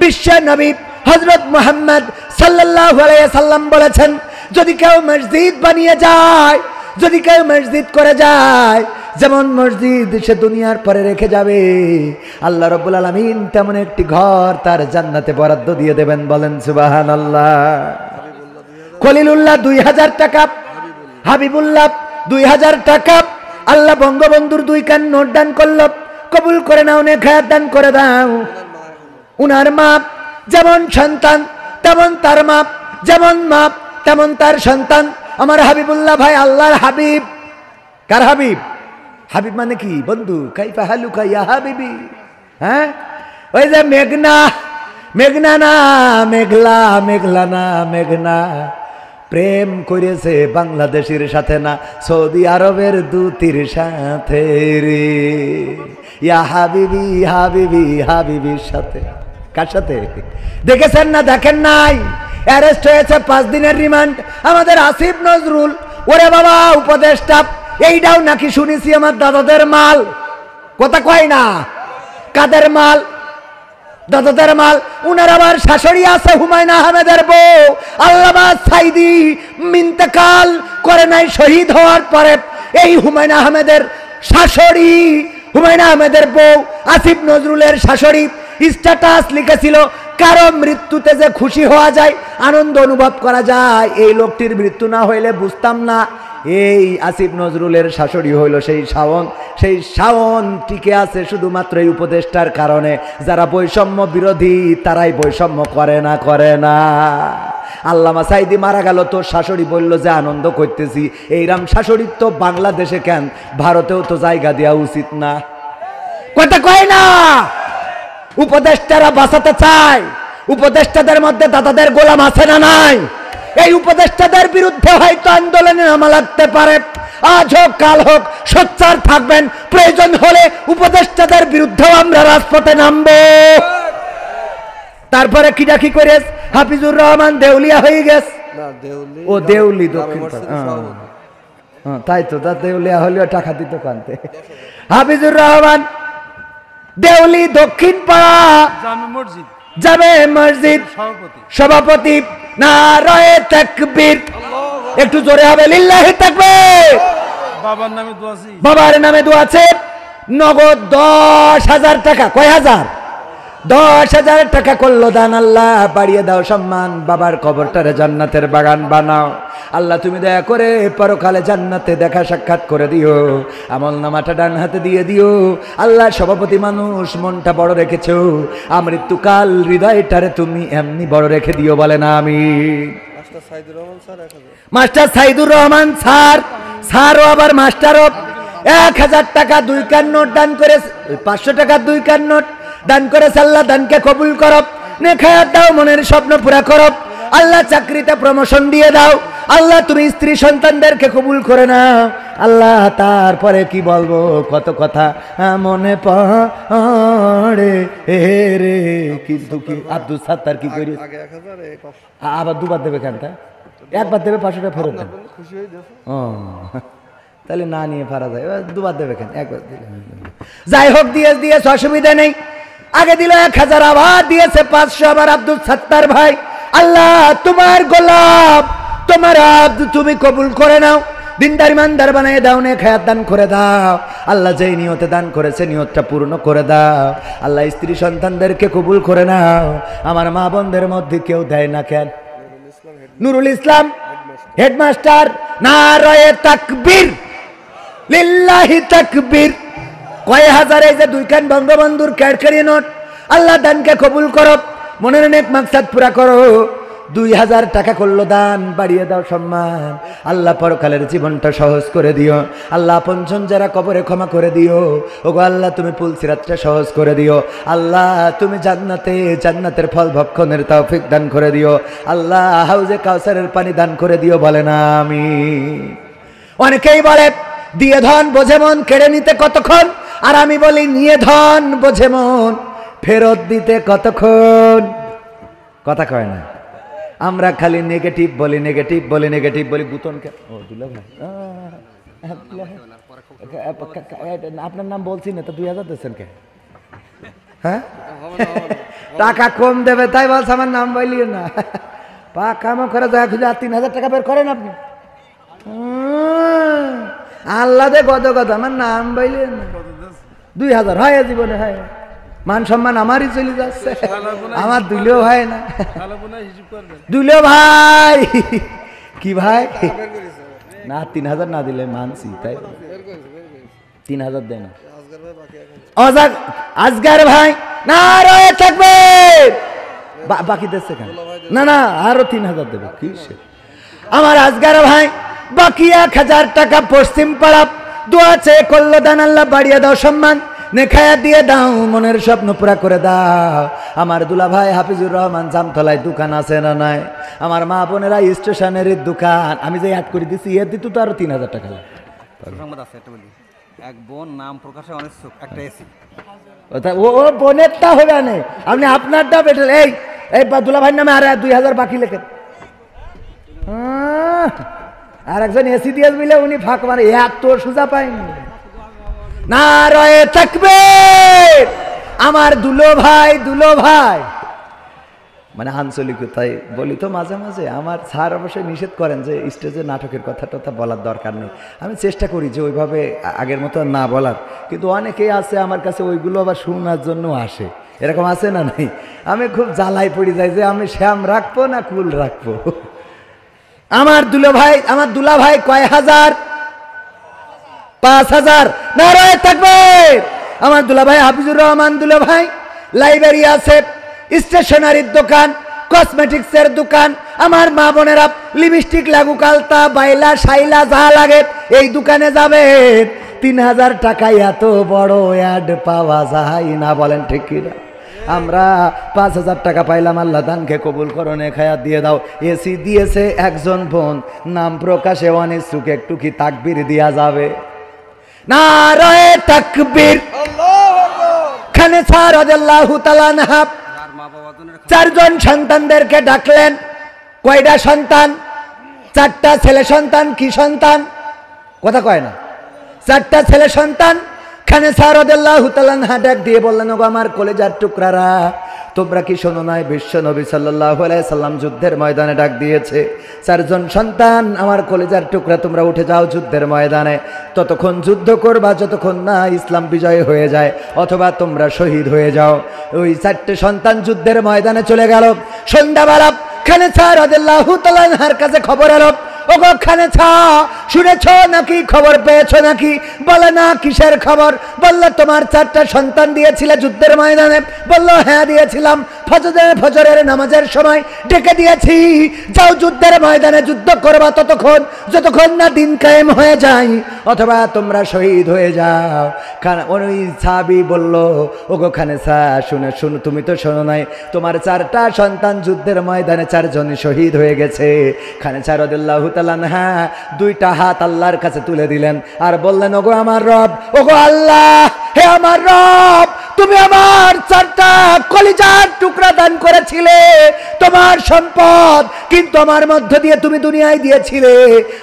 বিশ্ব নবী হযরত মুহাম্মদ সাল্লাল্লাহু আলাইহি সাল্লাম বলেছেন, যদি কেউ মসজিদ বানিয়ে যায়, যদি কেউ মসজিদ করে যায়, যেমন মসজিদ সে দুনিয়ার পরে রেখে যাবে, আল্লাহ রাব্বুল আলামিন তেমন একটি ঘর তার জান্নাতে বরাদ্দ দিয়ে দেবেন। বলেন সুবহানাল্লাহ। খলিলুল্লাহ 2,000 টাকা। হাবিবুল্লাহ 2,000 টাকা। আল্লাহ বঙ্গবন্ধুর 2 কান নোট দান করল। কবুল করে নাও, নেখায়াত দান করে দাও। উনার মা যেমন সন্তান তেমন তার মা, যেমন মা তেমন তার সন্তান। আমার হাবিবুল্লাহ ভাই আল্লাহর হাবিব। কার হাবিব? হাবিব মানে কি বন্ধু? কাইফা হালুকা ইয়া হাবিবি। হ্যাঁ, ওই যে মেঘনা, মেঘনা না মেঘলা, মেঘলা না মেঘনা প্রেম করেছে বাংলাদেশের সাথে না সৌদি আরবের দূতির সাথে রে। ইয়া হাবিবি হাবিবি হাবিবির সাথে। কার সাথে? দেখেছেন না দেখেন নাই? অ্যারেস্ট হয়েছে 5 দিনের রিমান্ড আমাদের আসিফ নজরুল। ওরে বাবা উপদেষ্টা, এইটাও নাকি শুনেছি আমার দাদাদের মাল। কথা কয় না? কাদের মাল? দাদাদের মাল। উনার আবার শাশুড়ি আছে হুমায়ুন আহমেদের বউ। আল্লামা সাইদি ইন্তেকাল করে নাই শহীদ হওয়ার পরে। এই হুমায়ুন আহমেদের শাশুড়ি, হুমায়ুন আহমেদের বউ আসিফ নজরুলের শাশুড়ি স্ট্যাটাস লিখেছিল, কারো মৃত্যুতে যে খুশি হওয়া যায়, আনন্দ অনুভব করা যায়, এই লোকটির মৃত্যু না হইলে বুঝতাম না। এই আসিফ নজরুলের শাশুড়ি হইল সেই শাওন। সেই শাওন টিকে আছে শুধুমাত্র এই উপদেষ্টার কারণে। যারা বৈষম্য বিরোধী তারাই বৈষম্য করে না, করে না। আল্লামা সাইদি মারা গেল, তো শাশুড়ি বলল যে আনন্দ করতেছি। এইরাম শাশুড়ি তো বাংলাদেশে কেন, ভারতেও তো জায়গা দেওয়া উচিত না। কথা কয় না? উপদেষ্টারা বাঁচাতে চায়। উপদেষ্টাদের মধ্যে দাদাদের গোলাম আছে না নাই? এই উপদেষ্টাদের বিরুদ্ধে হয়তো আন্দোলনে নামা লাগতে পারে। আজ হোক কাল হোক সোচ্চার থাকবেন। প্রয়োজন হলে উপদেষ্টাদের বিরুদ্ধেও আমরা রাজপথে নামবো। তারপরে কি ডাকি করে হাফিজুর রহমান দেউলিয়া হয়ে গেছে। ও দেউলি দক্ষিণ, তাই তো, তা দেউলিয়া হলেও টাকা দিত কানতে। হাফিজুর রহমান দেউলি দক্ষিণ পাড়া জামে মসজিদ সভাপতি নারায়ে তাকবীর। একটু জোরে হবে লিল্লাহি তাকবীর। বাবার নামে দোয়া আছে। নগদ 10,000 টাকা। কয় হাজার? 10,000 টাকা করলো দান। আল্লাহ বাড়িয়ে দাও সম্মান, বাবার কবরটারে জান্নাতের বাগান বানাও। আল্লাহ তুমি দয়া করে পরকালে জান্নাতে দেখা সাক্ষাৎ করে দিও। আমল নামাটা ডান হাতে দিয়ে দিও। আল্লাহ সভাপতি মানুষ, মনটা বড় রেখেছো, আমৃত্যুকাল হৃদয়টারে তুমি এমনি বড় রেখে দিও, বলে না আমি। মাস্টার সাইদুর রহমান স্যারও আবার মাস্টারও 1,000 টাকা 2 কান নোট দান করে, 500 টাকা 2 কান নোট দান করে। আল্লাহ দানকে কবুল করো, নেখায়াত দাও, মনের স্বপ্ন পুরা করো। আল্লাহ চাকরিতে প্রমোশন দিয়ে দাও। আল্লাহ তুমি স্ত্রী সন্তানদেরকে কবুল করে নাও। আল্লাহ তারপরে কি বলবো, কত কথা মনে পড়ে রে। কিন্তু কি আব্দুল সাত্তার কি করি, আবার দুবার দেবে কেনটা? একবার দেবে 500 টাকা ফেরত দেবে। ও তাহলে না নিয়ে পারা যায়, দুবার দেবে কেন? একবার দিলে যাই হোক, দিয়েছে অসুবিধা নেই। আগে দিল 1,000, আবার দিয়েছে 500। আবার আব্দুল সাত্তার ভাই, আল্লাহ তোমার গোলাপ, তোমার আব্দ তুমি কবুল করে নাও, দিনদার ইমানদার বানিয়ে দাও, নেখায়াত দান করে দাও। আল্লাহ যেই নিয়তে দান করেছে নিয়তটা পূর্ণ করে দাও। আল্লাহ স্ত্রী সন্তানদেরকে কবুল করে নাও। আমার মা বোনদের মধ্যে কেউ দেয় না কেন? নুরুল ইসলাম হেডমাস্টার, নারায়ে তাকবীর, লিল্লাহি তাকবীর। কয় হাজার, এই যে 2 কান বঙ্গবন্ধুর ক্যাডকারি নোট। আল্লাহ দানকে কবুল করো, মনের নেক মাকসাদ পুরা করো। 2,000 টাকা করলো দান, বাড়িয়ে দাও সম্মান। আল্লাহ পরকালের জীবনটা সহজ করে দিও। আল্লাহ আপনজন যারা কবরে ক্ষমা করে দিও। ওগো আল্লাহ তুমি পুলসিরাতটা সহজ করে দিও। আল্লাহ তুমি জান্নাতের ফল ভক্ষণের তৌফিক দান করে দিও। আল্লাহ হাউজে কাউসারের পানি দান করে দিও, বলে না আমি। অনেকেই বলে দিয়ে ধন বোঝে মন, কেড়ে নিতে কতক্ষণ। আর আমি বলি নিয়ে ধন বোঝে মন, ফেরত দিতে কতক্ষণ। কথা কয় না, আমরা খালি নেগেটিভ বলি। বুতনকে ও দুলা ভাই, আপনার নাম বলছি না তো, 2,000 দিচ্ছেন কে? হ্যাঁ, টাকা কম দেবে তাই বলছে আমার নাম বলিও না। কামো করে দয়া খুঁজে 3,000 টাকা বের করেন আপনি। আল্লাহ দে গদ আমার নাম বলিও না। 2,000 হয় জীবনে, হয় মান সম্মান আমারই চলে যাচ্ছে। আমার দুলেও হয় না। দুলেও ভাই কি ভাই না, 3,000 না দিলে মানছি, তাই 3,000 দেয় না। আজগার ভাই নারায়ে তাকবীর, বাকি দিচ্ছে কেন? না আরো 3,000 দেবে। কি আমার আজগার ভাই বাকি 1,000 টাকা পশ্চিম পাড়া দোয়া চেয়ে করলো দান। আল্লাহ বাড়িয়ে দাও সম্মান, নেখায়াত দিয়ে দাও, মনের স্বপ্ন পুরা করে দাও। আমার দুলা ভাই হাফিজুর রহমান জামতলায় দোকান আছে না নাই? আমার মা বোনেরা স্টেশনের দোকান, আমি যে অ্যাড করে দিচ্ছি এর দিত তো আরো 3,000 টাকা লাগে। এক বোন নাম প্রকাশে অনেক একটা এসি, ও বোনেরটা হবে না, আপনি আপনারটা বেটে এই দুলা ভাইয়ের নামে আর 2,000 বাকি লেখেন। আর একজন এসি দিয়ে দিলে উনি ফাঁক মারে, এত সোজা পাইনি। নারায়ে তাকবীর। আমার দুলো ভাই মানে আঞ্চলিকতায় বলি তো মাঝে মাঝে। আমার স্যার অবশ্যই নিষেধ করেন যে স্টেজে নাটকের কথা বলার দরকার নেই। আমি চেষ্টা করি যে ওইভাবে আগের মতো না বলার, কিন্তু অনেকেই আছে আমার কাছে ওইগুলো আবার শোনার জন্য আসে। এরকম আছে না নাই? আমি খুব জ্বালাই পড়ে যাই যে আমি শ্যাম রাখবো না কুল রাখবো। আমার দুলা ভাই কয় হাজার? 5,000। নারায়ে তাকবীর। আমার দুলা ভাই হাফিজুর রহমান দুলা ভাই লাইব্রেরি আছে, স্টেশনারির দোকান, কসমেটিক্সের দোকান। আমার মা বোনেরা লিপস্টিক, লাগু, কালতা, বাইলা, শাইলা যা লাগে এই দোকানে যাবেন। 3,000 টাকায় এত বড় অ্যাড পাওয়া যায় না, বলেন ঠিক কিনা? আমরা 5,000 টাকা পাইলাম। আল্লাহ দানকে কবুল করো, নেখায়াত দিয়ে দাও। এসি দিয়েছে একজন বোন, নাম প্রকাশে অনিচ্ছুক, একটু কি তাকবীর দেয়া যাবে? নারায়ে তাকবীর। খানেছা রাদিয়াল্লাহু তাআলা আনহা 4 জন সন্তানদেরকে ডাকলেন। কয়টা সন্তান? 4টা ছেলে সন্তান। কি সন্তান? কথা কয় না। 4টা ছেলে সন্তান। খানেসা রাদিয়াল্লাহু তাআলা আনহা ডাক দিয়ে বললেন, ওগো আমার কলেজার টুকরারা, তোমরা কি শোনো নাই বিশ্ব নবী সাল্লাল্লাহু আলাইহি সাল্লাম যুদ্ধের ময়দানে ডাক দিয়েছে, 4 জন সন্তান আমার কলেজার টুকরা তোমরা উঠে যাও যুদ্ধের ময়দানে, ততক্ষণ যুদ্ধ করবা যতক্ষণ না ইসলাম বিজয় হয়ে যায় অথবা তোমরা শহীদ হয়ে যাও। ওই 4টে সন্তান যুদ্ধের ময়দানে চলে গেল। সন্ধ্যাবেলা খানেসা রাদিয়াল্লাহু তাআলা আনহার কাছে খবর এলো, ওগো খানেসা, শুনেছ নাকি, খবর পেয়েছ নাকি? বলে না, কিসের খবর? বলল তোমার 4টা সন্তান দিয়েছিলে যুদ্ধের ময়দানে। বলল হ্যাঁ দিয়েছিলাম, ফজরের নামাজের সময় ডেকে দিয়েছি, যাও যুদ্ধের ময়দানে যুদ্ধ করবা ততক্ষণ যতক্ষণ না দিন কায়েম হয়ে যায় অথবা তোমরা শহীদ হয়ে যাও। ওই সাহাবী বলল, ওগো খানেসা, শুনো, তুমি তো শোনো নাই, তোমার 4টা সন্তান যুদ্ধের ময়দানে 4 জনই শহীদ হয়ে গেছে। খানেসা রাদিয়াল্লাহু তাআলা আনহা 2টা হাত আল্লাহর কাছে তুলে দিলেন আর বললেন, ওগো আমার রব, ওগো আল্লাহ, হে আমার রব, তুমি আমার 4টা কলিজার টুকরা দান করেছিলে, তোমার সম্পদ, কিন্তু আমার মধ্য দিয়ে তুমি দুনিয়ায় দিয়েছিলে।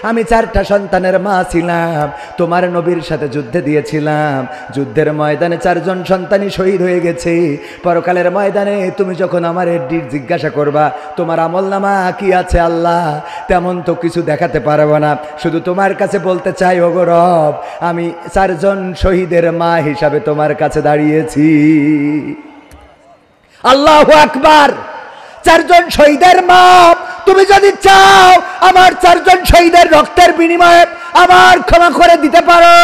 আমি 4টা সন্তানের মা ছিলাম, তোমার নবীর সাথে যুদ্ধে দিয়েছিলাম, যুদ্ধের ময়দানে 4 জন সন্তানই শহীদ হয়ে গেছে। পরকালের ময়দানে তুমি যখন আমার জিজ্ঞাসা করবা তোমার আমলনামা কি আছে আল্লাহ, তেমন তো কিছু দেখাতে পারবো না, শুধু তোমার কাছে বলতে চাই, ওগো রব, আমি 4 জন শহীদের মা হিসাবে তোমার কাছে দাঁড়িয়েছি। আল্লাহু আকবার। 4 জন শহীদের মা, তুমি যদি চাও আমার 4 জন শহীদের রক্তের বিনিময়ে আমার ক্ষমা করে দিতে পারো,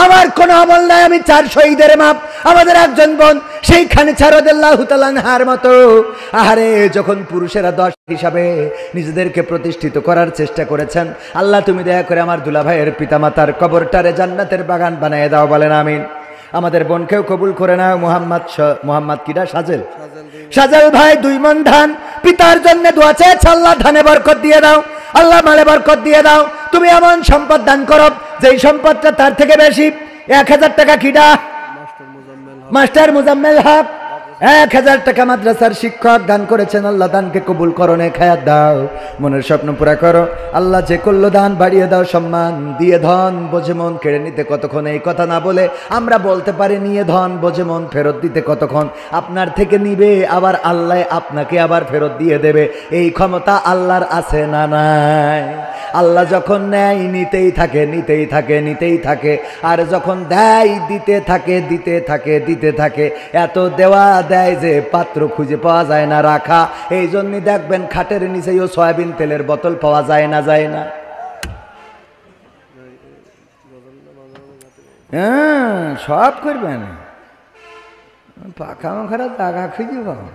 আমার কোনো আমল নাই, আমি 4 শহীদের মা। আমাদের একজন বোন সেই খানেসা রাদিয়াল্লাহু তাআলা আনহার মতো, আহারে, যখন পুরুষেরা 10 হিসাবে নিজেদেরকে প্রতিষ্ঠিত করার চেষ্টা করেছেন, আল্লাহ তুমি দয়া করে আমার দুলাভাইয়ের পিতামাতার কবরটারে জান্নাতের বাগান বানিয়ে দাও, বলেন আমিন। আমাদের বোনকেও কবুল করে নাও। মোহাম্মদ কিডা, সাজেল ভাই 2 মণ ধান পিতার জন্য দোয়া চেয়েছে, আল্লাহ ধানে বরকত দিয়ে দাও, আল্লাহ মালে বরকত দিয়ে দাও। তুমি এমন সম্পদ দান করো যেই সম্পদটা তার থেকে বেশি। 1000 টাকা কিডা, মাস্টার মুজাম্মেল হক 1000 টাকা মাদ্রাসার শিক্ষক দান করেছেন, আল্লাহ দানকে কবুল করো, নেক হায়াত দাও, মনের স্বপ্ন পুরা করো। আল্লাহ যে করলো দান বাড়িয়ে দাও, সম্মান দিয়ে ধন বোঝে মন কেড়ে নিতে কতক্ষণ, এই কথা না বলে আমরা বলতে পারি নিয়ে ধন বোঝে মন ফেরত দিতে কতক্ষণ। আপনার থেকে নিবে আবার আল্লাহ আপনাকে আবার ফেরত দিয়ে দেবে, এই ক্ষমতা আল্লাহর আছে না নাই? আল্লাহ যখন নেয় নিতেই থাকে, নিতেই থাকে, নিতেই থাকে, আর যখন দেয় দিতে থাকে, দিতে থাকে, দিতে থাকে। এত দেওয়া দেয় যে পাত্র খুঁজে পাওয়া যায় না রাখা। এই জন্যই দেখবেন খাটের নিচেও সয়াবিন তেলের বোতল পাওয়া যায় না, যায় না? হ্যাঁ, সব করবেন, পাখা মাখারা জায়গা খুঁজে পাবো।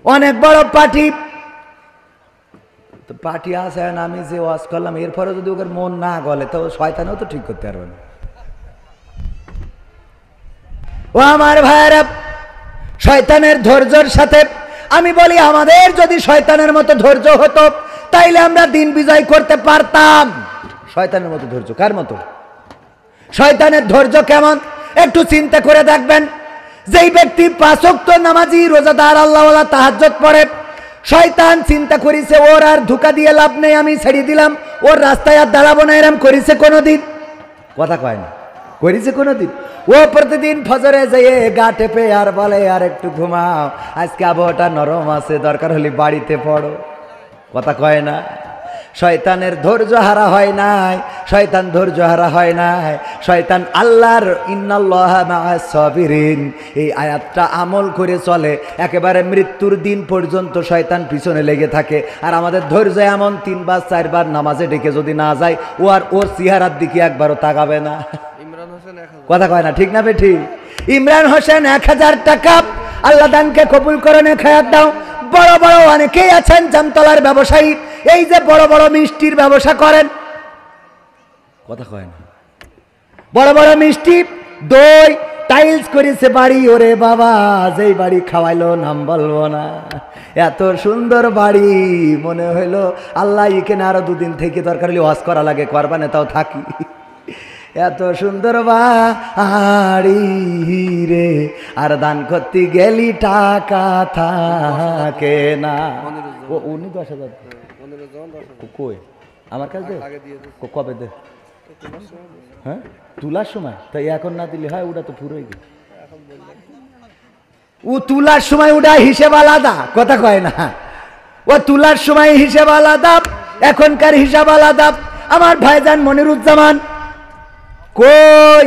অনেক বড় পার্টি তো পার্টি আছে, আমি যে ওয়াজ করলাম এরপরে যদি ওকে মন না গলে তো শয়তানও তো ঠিক করতে পারবে না। ও আমার ভাইয়েরা, শয়তানের ধৈর্যের সাথে আমি বলি, আমাদের যদি শয়তানের মতো ধৈর্য হতো তাইলে আমরা দিন বিজয় করতে পারতাম। শয়তানের মতো ধৈর্য কার মতো? শয়তানের ধৈর্য কেমন একটু চিন্তা করে দেখবেন। যেই ব্যক্তি 5 ওয়াক্ত নামাজি, রোজাদার, আল্লাহওয়ালা, তাহাজ্জুদ পড়ে, শয়তান চিন্তা করেছে ওর আর ধোঁকা দিয়ে লাভ নেই, আমি ছেড়ে দিলাম, ওর রাস্তায় আর দাঁড়াবো না, এরম করেছে কোনোদিন? কথা কয় না, করেছে কোনোদিন? ও প্রতিদিন ফজরে যেয়ে গা টেপে আর বলে আর একটু ঘুমাও, আজকে আবহাওয়াটা নরম আছে, দরকার হলে বাড়িতে পড়ো। কথা কয় না? শয়তানের ধৈর্য হারা হয় নাই, শয়তান ধৈর্য হারা হয় নাই। শয়তান আল্লাহর ইন্নাল্লাহা মাআস সাবিরিন এই আয়াতটা আমল করে চলে, একেবারে মৃত্যুর দিন পর্যন্ত শয়তান পিছনে লেগে থাকে। আর আমাদের ধৈর্য এমন 3 বার 4 বার নামাজে ডেকে যদি না যায়, ও আর ওর চেহারার দিকে একবারও তাকাবে না। কথা কয় না, ঠিক না বেঠি? ইমরান হোসেন 1000 টাকা, আল্লাহ দানকে কবুল করে, নেক হায়াত দাও। বড় বড় অনেকেই আছেন জামতলার ব্যবসায়ী, এই যে বড় বড় মিষ্টির ব্যবসা করেন। কথা কয় না? বড় বড় মিষ্টি, দই, টাইলস করেছে বাড়ি। ওরে বাবা, যেই বাড়ি খাওয়াইলো নাম বলবো না, এত সুন্দর বাড়ি, মনে হইলো আল্লাহ এখানে আরো 2 দিন থেকে দরকার হলে ওয়াজ করা লাগে, করবানে তাও থাকি। এত সুন্দর বাড়ি রে, আর দান করতে গেলি টাকা থাকে না। ও উনি 10,000 কই আমার কাছে কবে দে? হ্যাঁ তুলার সময়, তাই এখন না দিলে হয়? ওটা তো পুরোই গেছে। ও তুলার সময় ওটা হিসেব আলাদা, কথা কয় না। ও তুলার সময় হিসেব আলাদা, এখনকার হিসাব আলাদা। আমার ভাইজান মনিরুজ্জামান কই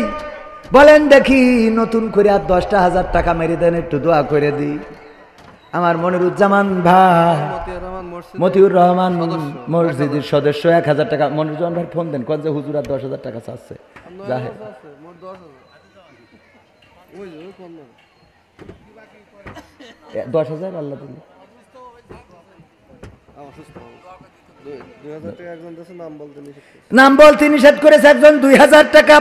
বলেন দেখি, নতুন করে আর 10,000 টাকা মেরে দেন, একটু দোয়া করে দিই। আমার মনিরুজ্জামান ভাই, মতিউর রহমান মসজিদের সদস্য, 1000 টাকা। মনিরুজ্জামান ভাই ফোন দেন, কোন যে হুজুর আর 10,000 টাকা চাচ্ছে। 10,000 আল্লাহ দিল। নাম বলতে নিষেধ করেছে একজন। 2,000 টাকা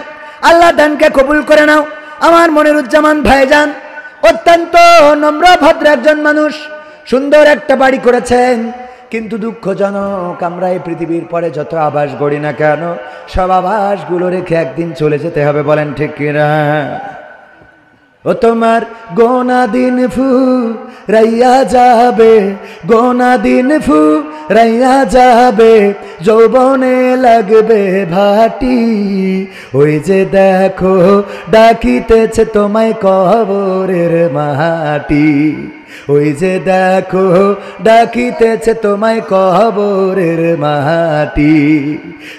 আল্লাহ দানকে কবুল করে নাও। আমার মনিরুজ্জামান ভাইজান অত্যন্ত নম্র ভদ্র একজন মানুষ, সুন্দর একটা বাড়ি করেছেন। কিন্তু দুঃখজনক, আমরা এই পৃথিবীর পরে যত আবাস গড়ি না কেন, সব আবাসগুলো রেখে একদিন চলে যেতে হবে, বলেন ঠিক কিনা? ও তোমার গোনা দিন ফু রাইয়া যাবে, গোনা দিন ফু রাইয়া যাবে, যৌবনে লাগবে ভাটি। ওই যে দেখো ডাকিতেছে তোমায় কবরের মাটি, ওই যে দেখো ডাকিতেছে তোমায় কবরের মাটি।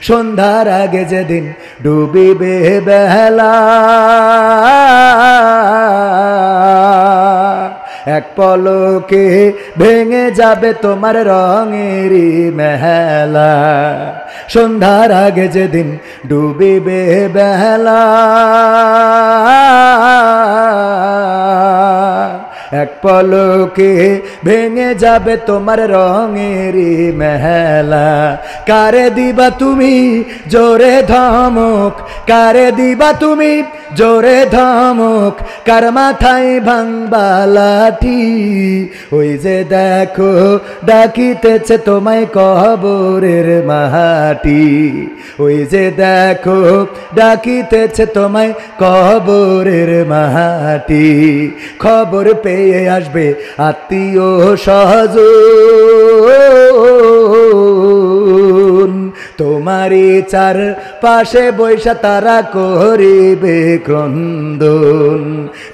সন্ধ্যার আগে যেদিন ডুবিবে বেলা, এক পলকে ভেঙে যাবে তোমার রঙেরই মেলা। সন্ধ্যার আগে যেদিন ডুবিবে বেলা, এক পলকে ভেঙে যাবে তোমার রঙেরই মেলা। কারে দিবা তুমি জোরে ধমক, কারে দিবা তুমি জোরে ধমক, কার মাথায় ভাঙবা লাঠি। ওই যে দেখো ডাকিতেছে তোমায় কবরের মাটি, ওই যে দেখো ডাকিতেছে তোমায় কবরের মাটি। খবর পেয়ে আসবে আত্মীয় স্বজন, তোমারই চার পাশে বৈশা তারা করিবে ক্রন্দন।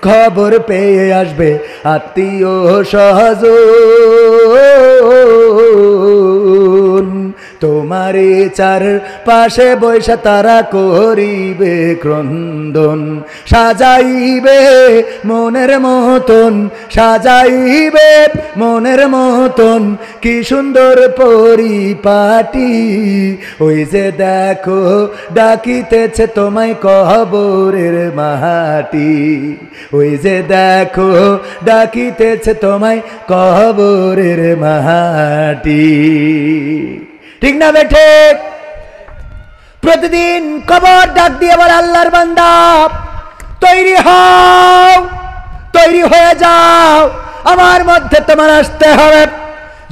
খবর পেয়ে আসবে আত্মীয় স্বজন, তোমারই চার পাশে বৈশা তারা করিবে ক্রন্দন। সাজাইবে মনের মতন, সাজাইবে মনের মতন, কি সুন্দর পরিপাটি। ওই যে দেখো ডাকিতেছে তোমায় কবরের মাটি, ওই যে দেখো ডাকিতেছে তোমায় কবরের মাটি। ঠিক না বেঠে? প্রতিদিন কবর ডাক দিয়ে বলে, আল্লাহর বান্দা তৈরি হও, তৈরি হয়ে যাও, আমার মধ্যে তোমার আসতে হবে।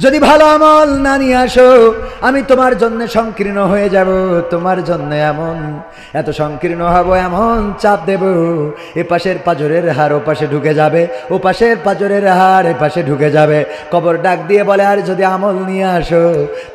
যদি ভালো আমল না নিয়ে আসো, আমি তোমার জন্য সংকীর্ণ হয়ে যাব, তোমার জন্য এমন এত সংকীর্ণ হব, এমন চাপ দেব, এ পাশের পাঁজরের হাড় ও পাশে ঢুকে যাবে, ও পাশের পাঁজরের হাড় এ পাশে ঢুকে যাবে। কবর ডাক দিয়ে বলে, আর যদি আমল নিয়ে আসো,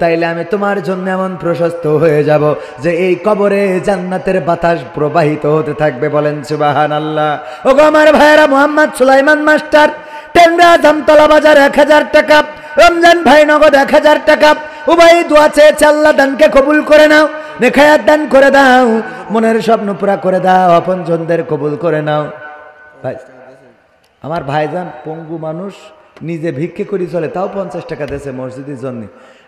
তাইলে আমি তোমার জন্য এমন প্রশস্ত হয়ে যাব যে এই কবরে জান্নাতের বাতাস প্রবাহিত হতে থাকবে। বলেন সুবহানাল্লাহ। ও গো আমার ভাইয়েরা, মোহাম্মদ সুলাইমান মাস্টার, টেংরা জামতলা বাজার, 1000 টাকা। রমজান ভাই নগদ 1000 টাকা। উভয় দোয়া চেয়েছে, আল্লাহ দানকে কবুল করে নাও, নেখায়াত দান করে দাও, মনের স্বপ্ন পুরা করে দাও, আপনজনদের কবুল করে নাও। ভাই আমার ভাইজান পঙ্গু মানুষ, নিজে ভিক্ষে করি চলে, তাও 50 টাকা দিয়েছে মসজিদের জন্য।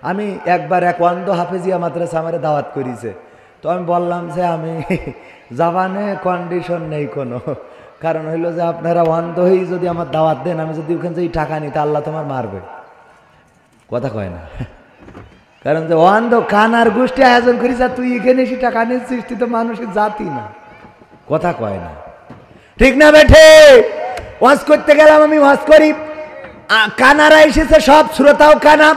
আমি একবার এক ওয়ান্দ হাফেজিয়া মাদ্রাসা আমারে দাওয়াত করিছে, তো আমি বললাম যে আমি জাবানে কন্ডিশন নেই কোনো, কারণ হইলো যে আপনারা ওয়ান্দ হয়েই যদি আমার দাওয়াত দেন, আমি যদি ওখান থেকে টাকা নিই তা আল্লাহ তোমার মারবে, কথা কয় না। কারণ যে ওয়ান্দ কানার গোষ্ঠী আয়োজন করিস, তুই এখানে এসে টাকা নিচ্ছিস, তুই তো মানুষের জাতি না, কথা কয় না। ঠিক না বেঠে? ওয়াজ করতে গেলাম, আমি ওয়াজ করি, কানারা এসেছে সব, শ্রোতাও কানা,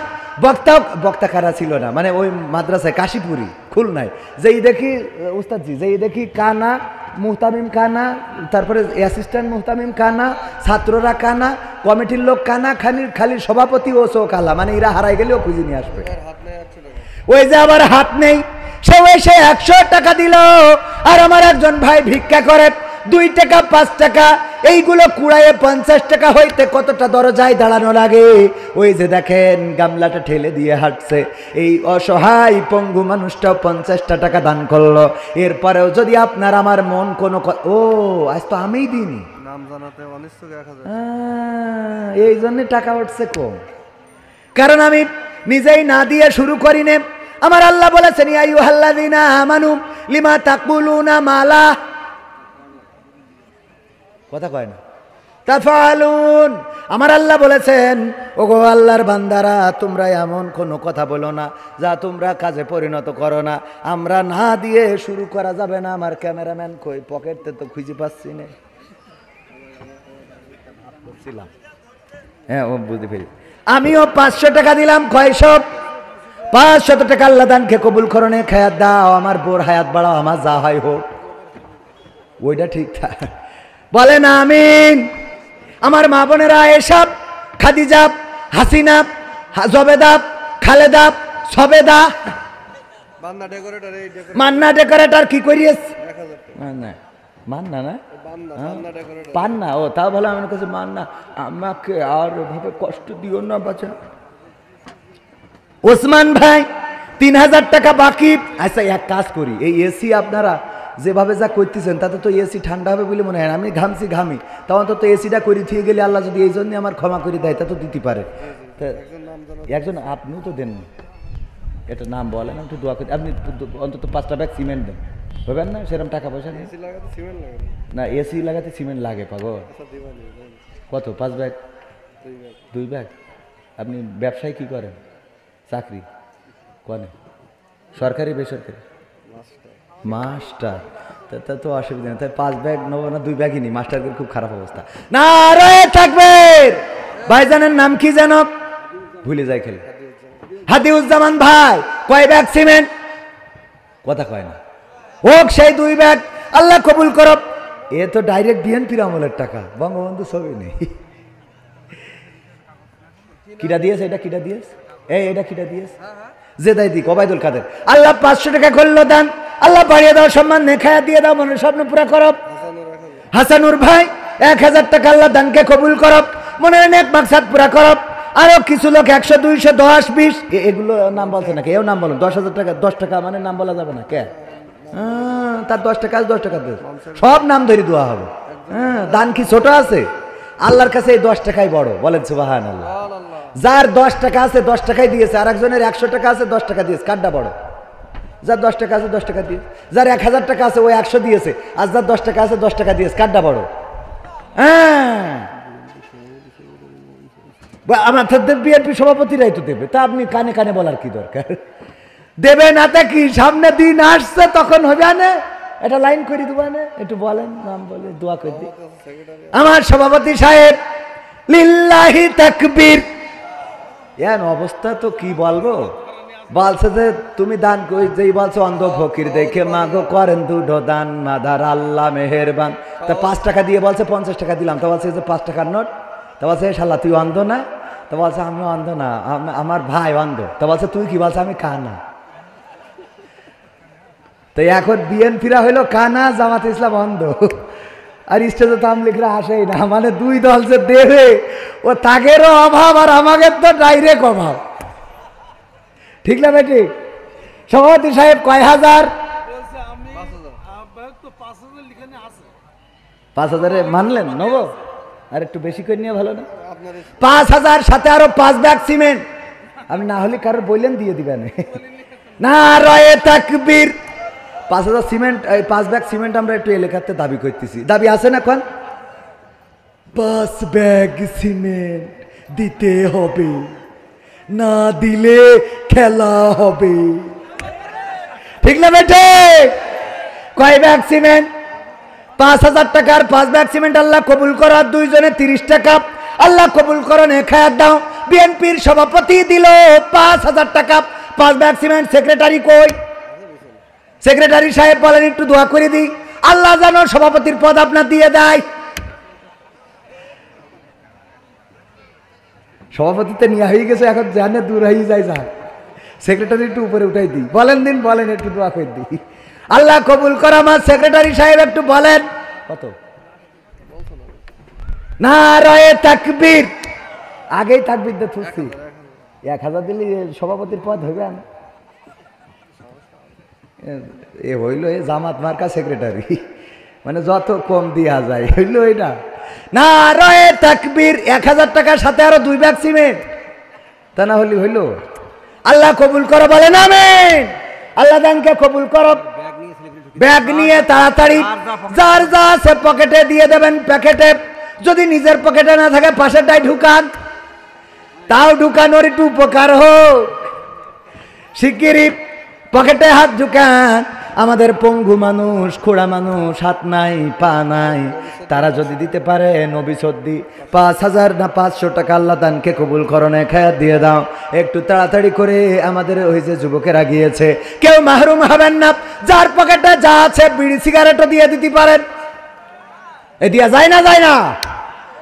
বক্তা কারা ছিল না, মানে ওই মাদ্রাসায় কাশীপুরি খুলনায় যেই দেখি উস্তাদজি, যেই দেখি কানা, মুহতামিম কানা, তারপরে অ্যাসিস্ট্যান্ট মুহতামিম কানা, ছাত্ররা কানা, কমিটির লোক কানা, খালি সভাপতি ও চো কালা, মানে এরা হারাই গেলেও খুঁজে নিয়ে আসবে। ওই যে আবার হাত নেই, সেও এসে 100 টাকা দিল। আর আমার একজন ভাই ভিক্ষা করে 2 টাকা 5 টাকা, এইগুলো কুড়াইয়ে 50 টাকা হইতে কতটা দরজায় দাঁড়ানো লাগে। ওই যে দেখেন গামলাটা ঠেলে দিয়ে হাঁটছে, এই অসহায় পঙ্গু মানুষটাও 50টা টাকা দান করলো। এরপরেও যদি আপনার আমার মন কোনো ও আজ তো আমিই দিইনি, এই জন্য টাকা উঠছে কম, কারণ আমি নিজেই না দিয়ে শুরু করি নে। আমার আল্লাহ বলেছেন ইয়া আইয়ুহাল্লাযীনা আমানু লিমা তাকুলুনা মালা, কথা কয় না, তাফআলুন। আমার আল্লাহ বলেছেন ওগো আল্লাহর বান্দারা, তোমরা এমন কোনো কথা বলো না যা তোমরা কাজে পরিণত করো না। আমরা না দিয়ে শুরু করা যাবে না। আমার ক্যামেরাম্যান কই? পকেটে তো খুঁজে পাচ্ছি না। হ্যাঁ, ও বুঝতে পেরেছি। আমিও 500 টাকা দিলাম। কয়শো? 500 টাকা। আল্লাহ দানকে কবুল করনে, খায়াত দাও, আমার বোর হায়াত বাড়াও, আমার যা হয় হোক। ওইটা ঠিক বলেন আমিন। আমার মা বোনেরা এসব খাদিজা, হাসিনা, জবেদা, খালেদা, সবেদা, মান্না ডেকোরেটর কি করিস? মান্না না পান্না, ও তাও ভালো। আমার কাছে মান্না, আমাকে আর ভাবে কষ্ট দিও না বাচ্চা। ওসমান ভাই 3000 টাকা বাকি। আচ্ছা এক কাজ করি, এই এসি আপনারা যেভাবে যা করতেছেন তাতে তো এসি ঠান্ডা হবে বলে মনে হয়। আমি ঘামছি ঘামি, তখন তো এসিটা করে দিয়ে গেলে আল্লাহ যদি এই জন্য আমার ক্ষমা করে দেয় তা তো দিতে পারে। একজন আপনিও তো দেন, এটা নাম বলেন, একটু দোয়া করি। আপনি অন্তত 5টা ব্যাগ সিমেন্ট দেন, হবেন না? সেরকম টাকা পয়সা নেই না, এসি লাগাতে সিমেন্ট লাগে পাগল। কত? 5 ব্যাগ? 2 ব্যাগ? আপনি ব্যবসায় কি করেন? চাকরি করেন? সরকারি বেসরকারি? মাস্টার। তা তো অসুবিধা নেই। তাই 5 ব্যাগ নেবো না, 2 ব্যাগই নি। মাস্টারদের খুব খারাপ অবস্থা। না রয়ে থাকবে। ভাইজানের নাম কি জানো? ভুলে যাই খেলে। হাদিউজ্জামান ভাই কয় ব্যাগ সিমেন্ট? কথা কয় না। হোক সেই 2 ব্যাগ, আল্লাহ কবুল করো। এ তো ডাইরেক্ট বিএনপির আমলের টাকা, বঙ্গবন্ধু ছবি নেই। কিটা দিয়েছে? এটা কিটা দিয়েছে? এটা কিটা দিয়েছে? জেদাই দিক ওবায়দুল কাদের। আল্লাহ 500 টাকা করলো দান, আল্লাহ বাড়িয়ে দাও, সম্মান নেখায়া দিয়ে দাও, মনের স্বপ্ন পুরা করো। হাসানুর ভাই 1000 টাকা, আল্লাহ দানকে কবুল করো, মনের নেক মাকসাদ পুরা করো। আরো কিছু লোক 100, 200, 10, 20 এগুলো নাম বলছে নাকি? এও নাম বলো। 10,000 টাকা, 10 টাকা মানে নাম বলা যাবে না কে? তার 10 টাকা 10 টাকা দিয়ে সব নাম ধরে দেওয়া হবে। দান কি ছোট আছে? আল্লাহর কাছে এই 10 টাকাই বড়। বলেন সুবহানাল্লাহ। যার 10 টাকা আছে 10 টাকাই দিয়েছে, আর একজনের 100 টাকা আছে 10 টাকা দিয়েছে, কারটা বড়? যার 10 টাকা আছে 10 টাকা দিয়েছে। যার 1000 টাকা আছে ওই 100 দিয়েছে, আর যার 10 টাকা আছে 10 টাকা দিয়েছে, কারটা বড়? আমার বিএনপি সভাপতিরাই তো দেবে, তা আপনি কানে কানে বলার কি দরকার? দেবে না তা কি, সামনে দিন আসছে তখন হবে না? এটা লাইন করে দেবো না? একটু বলেন, নাম বলে দোয়া করে দিই। আমার সভাপতি সাহেব লিল্লাহি তাকবীর। এন অবস্থা তো কি বলবো। বলছে যে তুমি দান কই, যেই বলছো অন্ধ ফকির দেখে মাগো করেন দুটো দান, মাদার আল্লাহ মেহেরবান। তা 5 টাকা দিয়ে বলছে 50 টাকা দিলাম। তা বলছে যে 5 টাকার নোট। তা বলছে শালা তুই অন্ধ না? তা বলছে আমি অন্ধ না, আমার ভাই অন্ধ। তা বলছে তুই কি? বলছে আমি কানা। তো এখন বিএনপিরা হইলো কানা, জামাত ইসলাম অন্ধ। আর স্টেজে তামলিকরা আসেই না, মানে 2 দল যে দেবে ও তাগেরও অভাব আর আমাদের তো ডাইরেক্ট অভাব। ঠিক না বেটি? সভাপতি সাহেব কয় হাজার? 5,000 মানলেন নেব? আর একটু বেশি করে নিয়ে ভালো না? 5,000 সাথে আরো 5 ব্যাগ সিমেন্ট। আমি না হলে কারোর বললেন দিয়ে দিবেন না। রয়ে তাকবীর। 5,000 সিমেন্ট, 5 ব্যাগ সিমেন্ট আমরা একটু এলাকাতে দাবি করতেছি। দাবি আছে না? এখন 5 ব্যাগ সিমেন্ট দিতে হবে, না দিলে খেলা হবে। ঠিক না বেটে? কয় ব্যাগ সিমেন্ট? 5,000 টাকার 5 ব্যাগ সিমেন্ট আল্লাহ কবুল করার। 2 জনে 30 টাকা, আল্লাহ কবুল করো। খায়াত দাও। বিএনপির সভাপতি দিল 5,000 টাকা, 5 ব্যাগ সিমেন্ট। সেক্রেটারি কই? সেক্রেটারি সাহেব বলেন একটু দোয়া করে দিই, আল্লাহ জানো সভাপতির পদ আপনার দিয়ে দেয়। সভাপতিতে নিয়ে হয়ে গেছে, এখন জানে দূর হয়ে যায়। যা সেক্রেটারি একটু উপরে উঠাই দিই, বলেন দিন, বলেন একটু দোয়া করে দিই। আল্লাহ কবুল করা। আমার সেক্রেটারি সাহেব একটু বলেন কত? নারায়ে তাকবীর। আগেই তাকবীর দিয়ে থুসি। 1000 দিলে সভাপতির পদ হইবে না? এ হইল এ জামাত মার্কা সেক্রেটারি, মানে যত কম দিয়া যায় হইল এটা। নারায়ে তাকবীর। 1000 টাকার সাথে আরো 2 ব্যাগ সিমেন্ট, তা না হলে হইল। আল্লাহ কবুল করো, বলেন আমিন। আল্লাহ দানকে কবুল করো। ব্যাগ নিয়ে তাড়াতাড়ি যার যা আছে পকেটে দিয়ে দেবেন, প্যাকেটে। যদি নিজের পকেটে না থাকে পাশেরটাই ঢুকান, তাও ঢুকানোর একটু উপকার হোক। শিগগিরই পকেটে হাত ঢুকান। আমাদের পঙ্গু মানুষ, খোড়া মানুষ, হাত নাই পা নাই, তারা যদি দিতে পারে নবী সদ্দি 5000 না 500 টাকা আল্লাহ দানকে কবুল করনে খায়াত দিয়ে দাও। একটু তাড়াতাড়ি করে, আমাদের ওই যে যুবকেরা গিয়েছে, কেউ মাহরুম হবেন না। যার পকেটে যা আছে বিড়ি সিগারেটও দিয়ে দিতে পারেন। এ দিয়া যায় না, যায় না?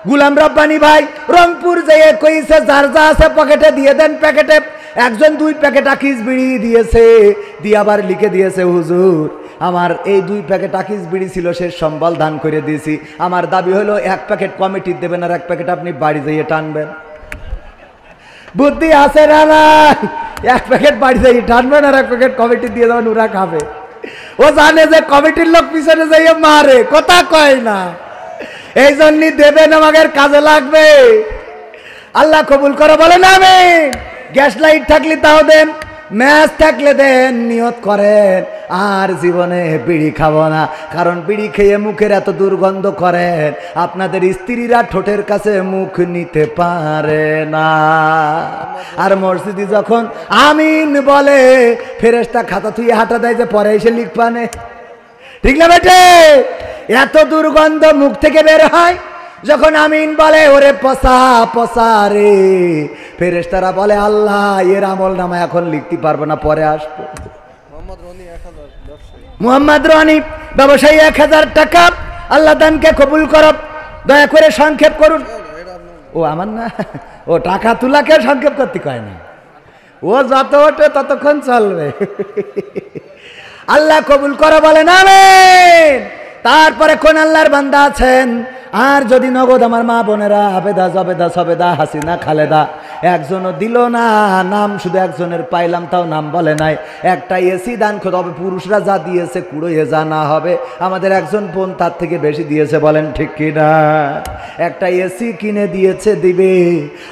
গুলাম রব্বানি ভাই রংপুর যেয়ে কইছে যার যা আছে পকেটে দিয়ে দেন প্যাকেটে। একজন 2 প্যাকেট আকিস বিড়ি দিয়েছে, দিয়ে আবার লিখে দিয়েছে, হুজুর আমার এই 2 প্যাকেট আকিস বিড়ি ছিল, সে সম্বল দান করে দিয়েছি। আমার দাবি হলো 1 প্যাকেট কমিটি দেবেন আর 1 প্যাকেট আপনি বাড়ি যেয়ে টানবেন। বুদ্ধি আছে না? না, 1 প্যাকেট বাড়ি যেয়ে টানবেন আর 1 প্যাকেট কমিটি দিয়ে দেবেন, ওরা খাবে। ও জানে যে কমিটির লোক পিছনে যাইয়ে মারে, কথা কয় না, এই জন্যই দেবেন, আমাদের কাজে লাগবে। আল্লাহ কবুল করো, বলেন আমিন। গ্যাস লাইট থাকলে তাও দেন, ম্যাচ থাকলে দেন, নিয়ত করেন আর জীবনে বিড়ি খাবো না। কারণ বিড়ি খেয়ে মুখের এত দুর্গন্ধ করেন, আপনাদের স্ত্রীরা ঠোঁটের কাছে মুখ নিতে পারে না। আর মসজিদে যখন আমিন বলে, ফেরেশতা খাতা থুয়ে হাঁটা দেয় যে পরে এসে লিখপানে, ঠিক না বেটে? এত দুর্গন্ধ মুখ থেকে বের হয় যখন আমিন বলে, ওরে পচা পচা রে। ফেরেশতারা বলে, আল্লাহ এর আমল নামা এখন লিখতে পারবো না, পরে আসবো। মোহাম্মদ রনি ব্যবসায়ী 1000 টাকা আল্লাহ দানকে কবুল করো। দয়া করে সংক্ষেপ করুন। ও আমার না, ও টাকা তুলাকে সংক্ষেপ করতে কয় না, ও যত ওঠে ততক্ষণ চলবে। আল্লাহ কবুল করো, বলেন আমিন। তারপরে কোন আল্লাহর বান্দা আছেন? আর যদি নগদ আমার মা বোনেরা আবেদা জবেদা সবেদা হাসিনা খালেদা একজনও দিল না, নাম শুধু একজনের পাইলাম, তাও নাম বলে নাই। একটা এসি দান করতে হবে, পুরুষরা যা দিয়েছে কুড়োয়ে জানা হবে। আমাদের একজন বোন তার থেকে বেশি দিয়েছে, বলেন ঠিক কিনা? একটা এসি কিনে দিয়েছে, দিবে।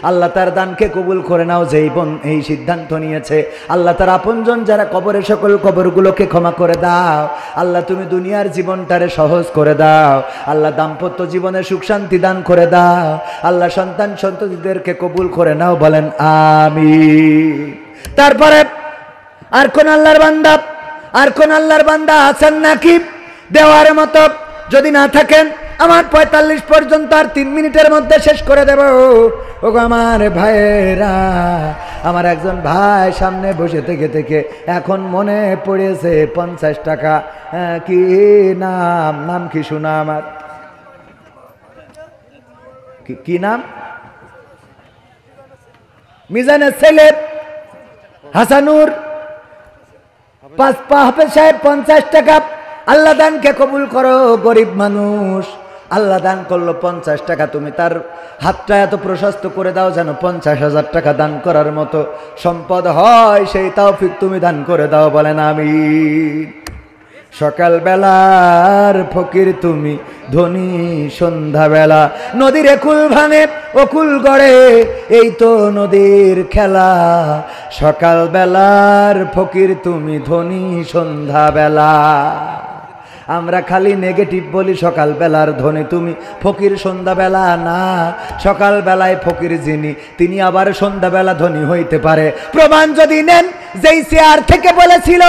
আল্লাহ তার দানকে কবুল করে নাও। যেই বোন এই সিদ্ধান্ত নিয়েছে, আল্লাহ তার আপনজন যারা কবরে, সকল কবরগুলোকে ক্ষমা করে দাও। আল্লাহ তুমি দুনিয়ার জীবনটারে সহজ করে দাও। আল্লাহ দাম্পত্য জীবনে সুখ শান্তি দান করে দাও। আল্লাহ সন্তান সন্ততিদেরকে কবুল করে নাও, বলেন আমিন। তারপরে আর কোন আল্লাহর বান্দা, আর কোন আল্লাহর বান্দা আছেন নাকি দেওয়ার মতো? যদি না থাকেন, আমার 45 পর্যন্ত আর 3 মিনিটের মধ্যে শেষ করে দেব। ওগো আমার ভাইয়েরা, আমার একজন ভাই সামনে বসে থেকে থেকে এখন মনে পড়েছে 50 টাকা। কি নাম? নাম কি শোনা আমার? কি নাম? মিজানের ছেলে হাসানুর হাফেজ সাহেব 50 টাকা। আল্লাহ দানকে কবুল করো। গরিব মানুষ, আল্লাহ দান করলো 50 টাকা। তুমি তার হাতটা এত প্রশস্ত করে দাও যেন 50,000 টাকা দান করার মতো সম্পদ হয়। সেই তৌফিক তুমি দান করে দাও, বলেন আমিন। সকাল বেলার ফকির তুমি, ধনী সন্ধ্যাবেলা। নদীর কুল ভাঙে ও কুল গড়ে, এই তো নদীর খেলা। সকাল বেলার ফকির তুমি, ধনী সন্ধ্যাবেলা। আমরা খালি নেগেটিভ বলি, সকালবেলার ধনী তুমি, ফকির সন্ধ্যাবেলা না। সকালবেলায় ফকির যিনি, তিনি আবার সন্ধ্যাবেলা ধনী হইতে পারে। প্রমাণ যদি নেন, যেই চেয়ার থেকে বলেছিল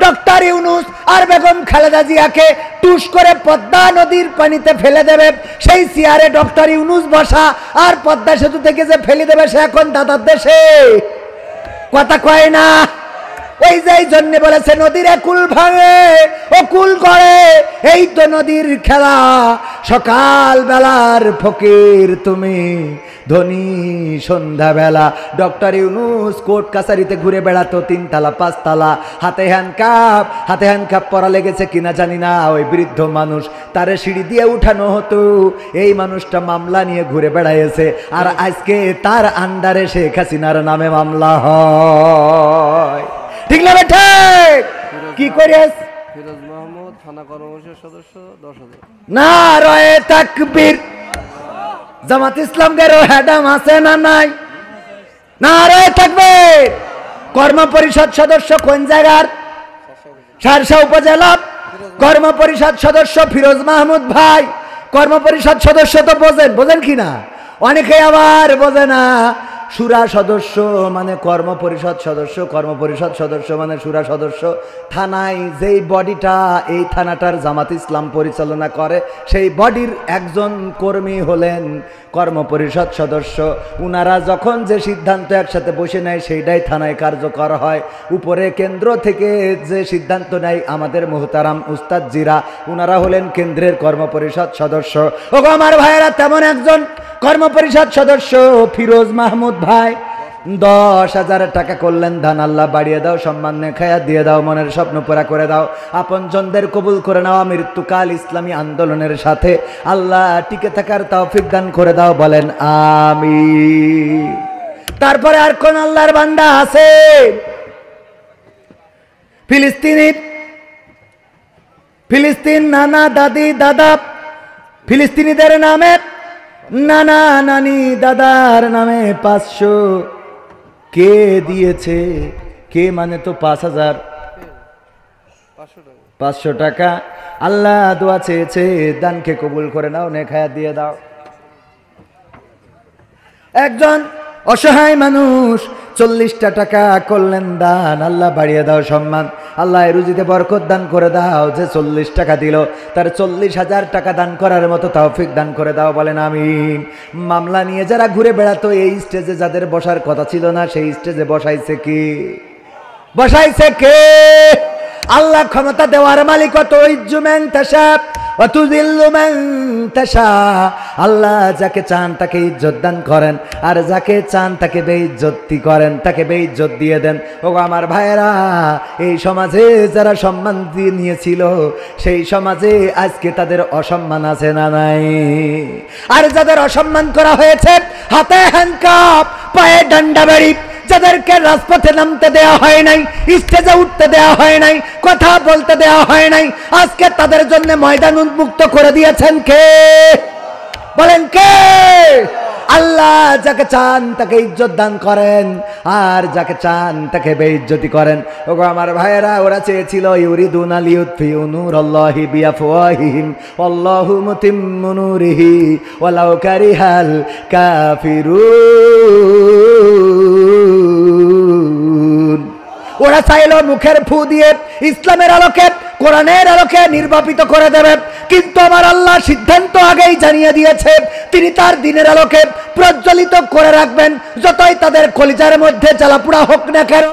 ডক্টর ইউনূস আর বেগম খালেদা জিয়াকে টুস করে পদ্মা নদীর পানিতে ফেলে দেবে, সেই চেয়ারে ডক্টর ইউনূস বসা, আর পদ্মা সেতু থেকে যে ফেলে দেবে সে এখন দাদার দেশে। কথা কয় না? ওই যে এই জন্য বলেছে নদীর কুল ভাঙে ও কুল করে, এই তো নদীর খেলা। সকাল বেলার ফকির তুমি, ধনী সন্ধ্যা বেলা। ডক্টর ইউনূস কোর্ট কাছারিতে ঘুরে বেড়াতো, 3 তালা 5 তালা, হাতে হ্যান্ডকাপ পরা লেগেছে কিনা জানি না। ওই বৃদ্ধ মানুষ, তারে সিঁড়ি দিয়ে উঠানো হতো। এই মানুষটা মামলা নিয়ে ঘুরে বেড়াইছে, আর আজকে তার আন্ডারে শেখ হাসিনার নামে মামলা হয়। ঠিক না বেটা? কি করিস? ফিরোজ মাহমুদ থানা কর্মসূচির সদস্য 10,000। নারায়ে তাকবীর। জামাত ইসলামের হেডাম আছে না নাই? নারায়ে তাকবীর। কর্ম পরিষদ সদস্য কোন জায়গার? শার্শা উপজেলা। কর্ম পরিষদ সদস্য ফিরোজ মাহমুদ ভাই। কর্ম পরিষদ সদস্য তো বোঝেন কি না? অনেকে আবার বোঝে না। সুরা সদস্য মানে কর্ম পরিষদ সদস্য, কর্ম পরিষদ সদস্য মানে সুরা সদস্য। থানায় যেই বডিটা এই থানাটার জামাত ইসলাম পরিচালনা করে, সেই বডির একজন কর্মী হলেন কর্ম পরিষদ সদস্য। উনারা যখন যে সিদ্ধান্ত একসাথে বসে নেয় সেইটাই থানায় কার্যকর হয়। উপরে কেন্দ্র থেকে যে সিদ্ধান্ত নেয় আমাদের মুহতারাম উস্তাদ জিরা, উনারা হলেন কেন্দ্রের কর্ম পরিষদ সদস্য। ও আমার ভাইয়েরা, তেমন একজন কর্ম পরিষদ সদস্য ফিরোজ মাহমুদ ভাই। 10,000 টাকা করলেন দান। আল্লাহ বাড়িয়ে দাও, সম্মান নেখায়া দিয়ে দাও, মনের স্বপ্ন পুরা করে দাও, আপনজনদের কবুল করে নাও। মৃত্যুকাল ইসলামী আন্দোলনের সাথে আল্লাহ টিকে থাকার তৌফিক দান করে দাও, বলেন আমিন। তারপরে আর কোন আল্লাহর বান্দা আছে? ফিলিস্তিন নানা দাদি দাদা, ফিলিস্তিনিদের নামে নানা নানি দাদার নামে 500 কে দিয়েছে? কে মানে তো 5,000, 500 টাকা। আল্লাহ দোয়া চেয়েছে, দানকে কবুল করে নাও, নেখায়া দিয়ে দাও। একজন অসহায় মানুষ 40টা টাকা করলেন দান। আল্লাহ বাড়িয়ে দাও সম্মান, আল্লাহ রুজিতে বরকত দান করে দাও। যে 40 টাকা দিল তার 40,000 টাকা দান করার মতো তৌফিক দান করে দাও, বলেন আমিন। মামলা নিয়ে যারা ঘুরে বেড়াতো, এই স্টেজে যাদের বসার কথা ছিল না, সেই স্টেজে বসাইছে কে? আল্লাহ ক্ষমতা দেওয়ার মালিক। আল্লাহ যাকে চান তাকে ইজ্জত দান করেন, আর যাকে চান তাকে বেইজ্জতি করেন, তাকে বেইজ্জত দিয়ে দেন। ও আমার ভাইয়েরা, এই সমাজে যারা সম্মান দিয়ে নিয়েছিল, সেই সমাজে আজকে তাদের অসম্মান আছে না নাই? আর যাদের অসম্মান করা হয়েছে, হাতে হ্যান্ডকাপ, পায়ে ডান্ডা বাড়ি, যাদেরকে রাজপথে নামতে দেয়া হয় নাই, স্টেজে উঠতে দেয়া হয় নাই, কথা বলতে দেয়া হয় নাই, আজকে তাদের জন্য ময়দান উন্মুক্ত করে দিয়েছেন কে? বলেন কে? আল্লাহ যাকে চান তাকে ইজ্জত দান করেন, আর যাকে চান তাকে বেইজ্জতি করেন। ওগো আমার ভাইয়েরা, ওরা চেয়েছিল ইউরিদুনা লিইউতফিউ নূরাল্লাহি বিআফওয়াহিহিম ওয়াল্লাহু মুতিম্মু নূরিহি ওয়ালাউ কারিহাল কাফিরুন। ওরা চাইল মুখের ফু দিয়ে ইসলামের আলোকে, কোরআনের আলোকে নির্বাপিত করে দেবে, কিন্তু আমার আল্লাহ সিদ্ধান্ত আগেই জানিয়ে দিয়েছে, তিনি তার দিনের আলোকে প্রজ্বলিত করে রাখবেন, যতই তাদের কলিজার মধ্যে জ্বালাপোড়া হোক না কেন।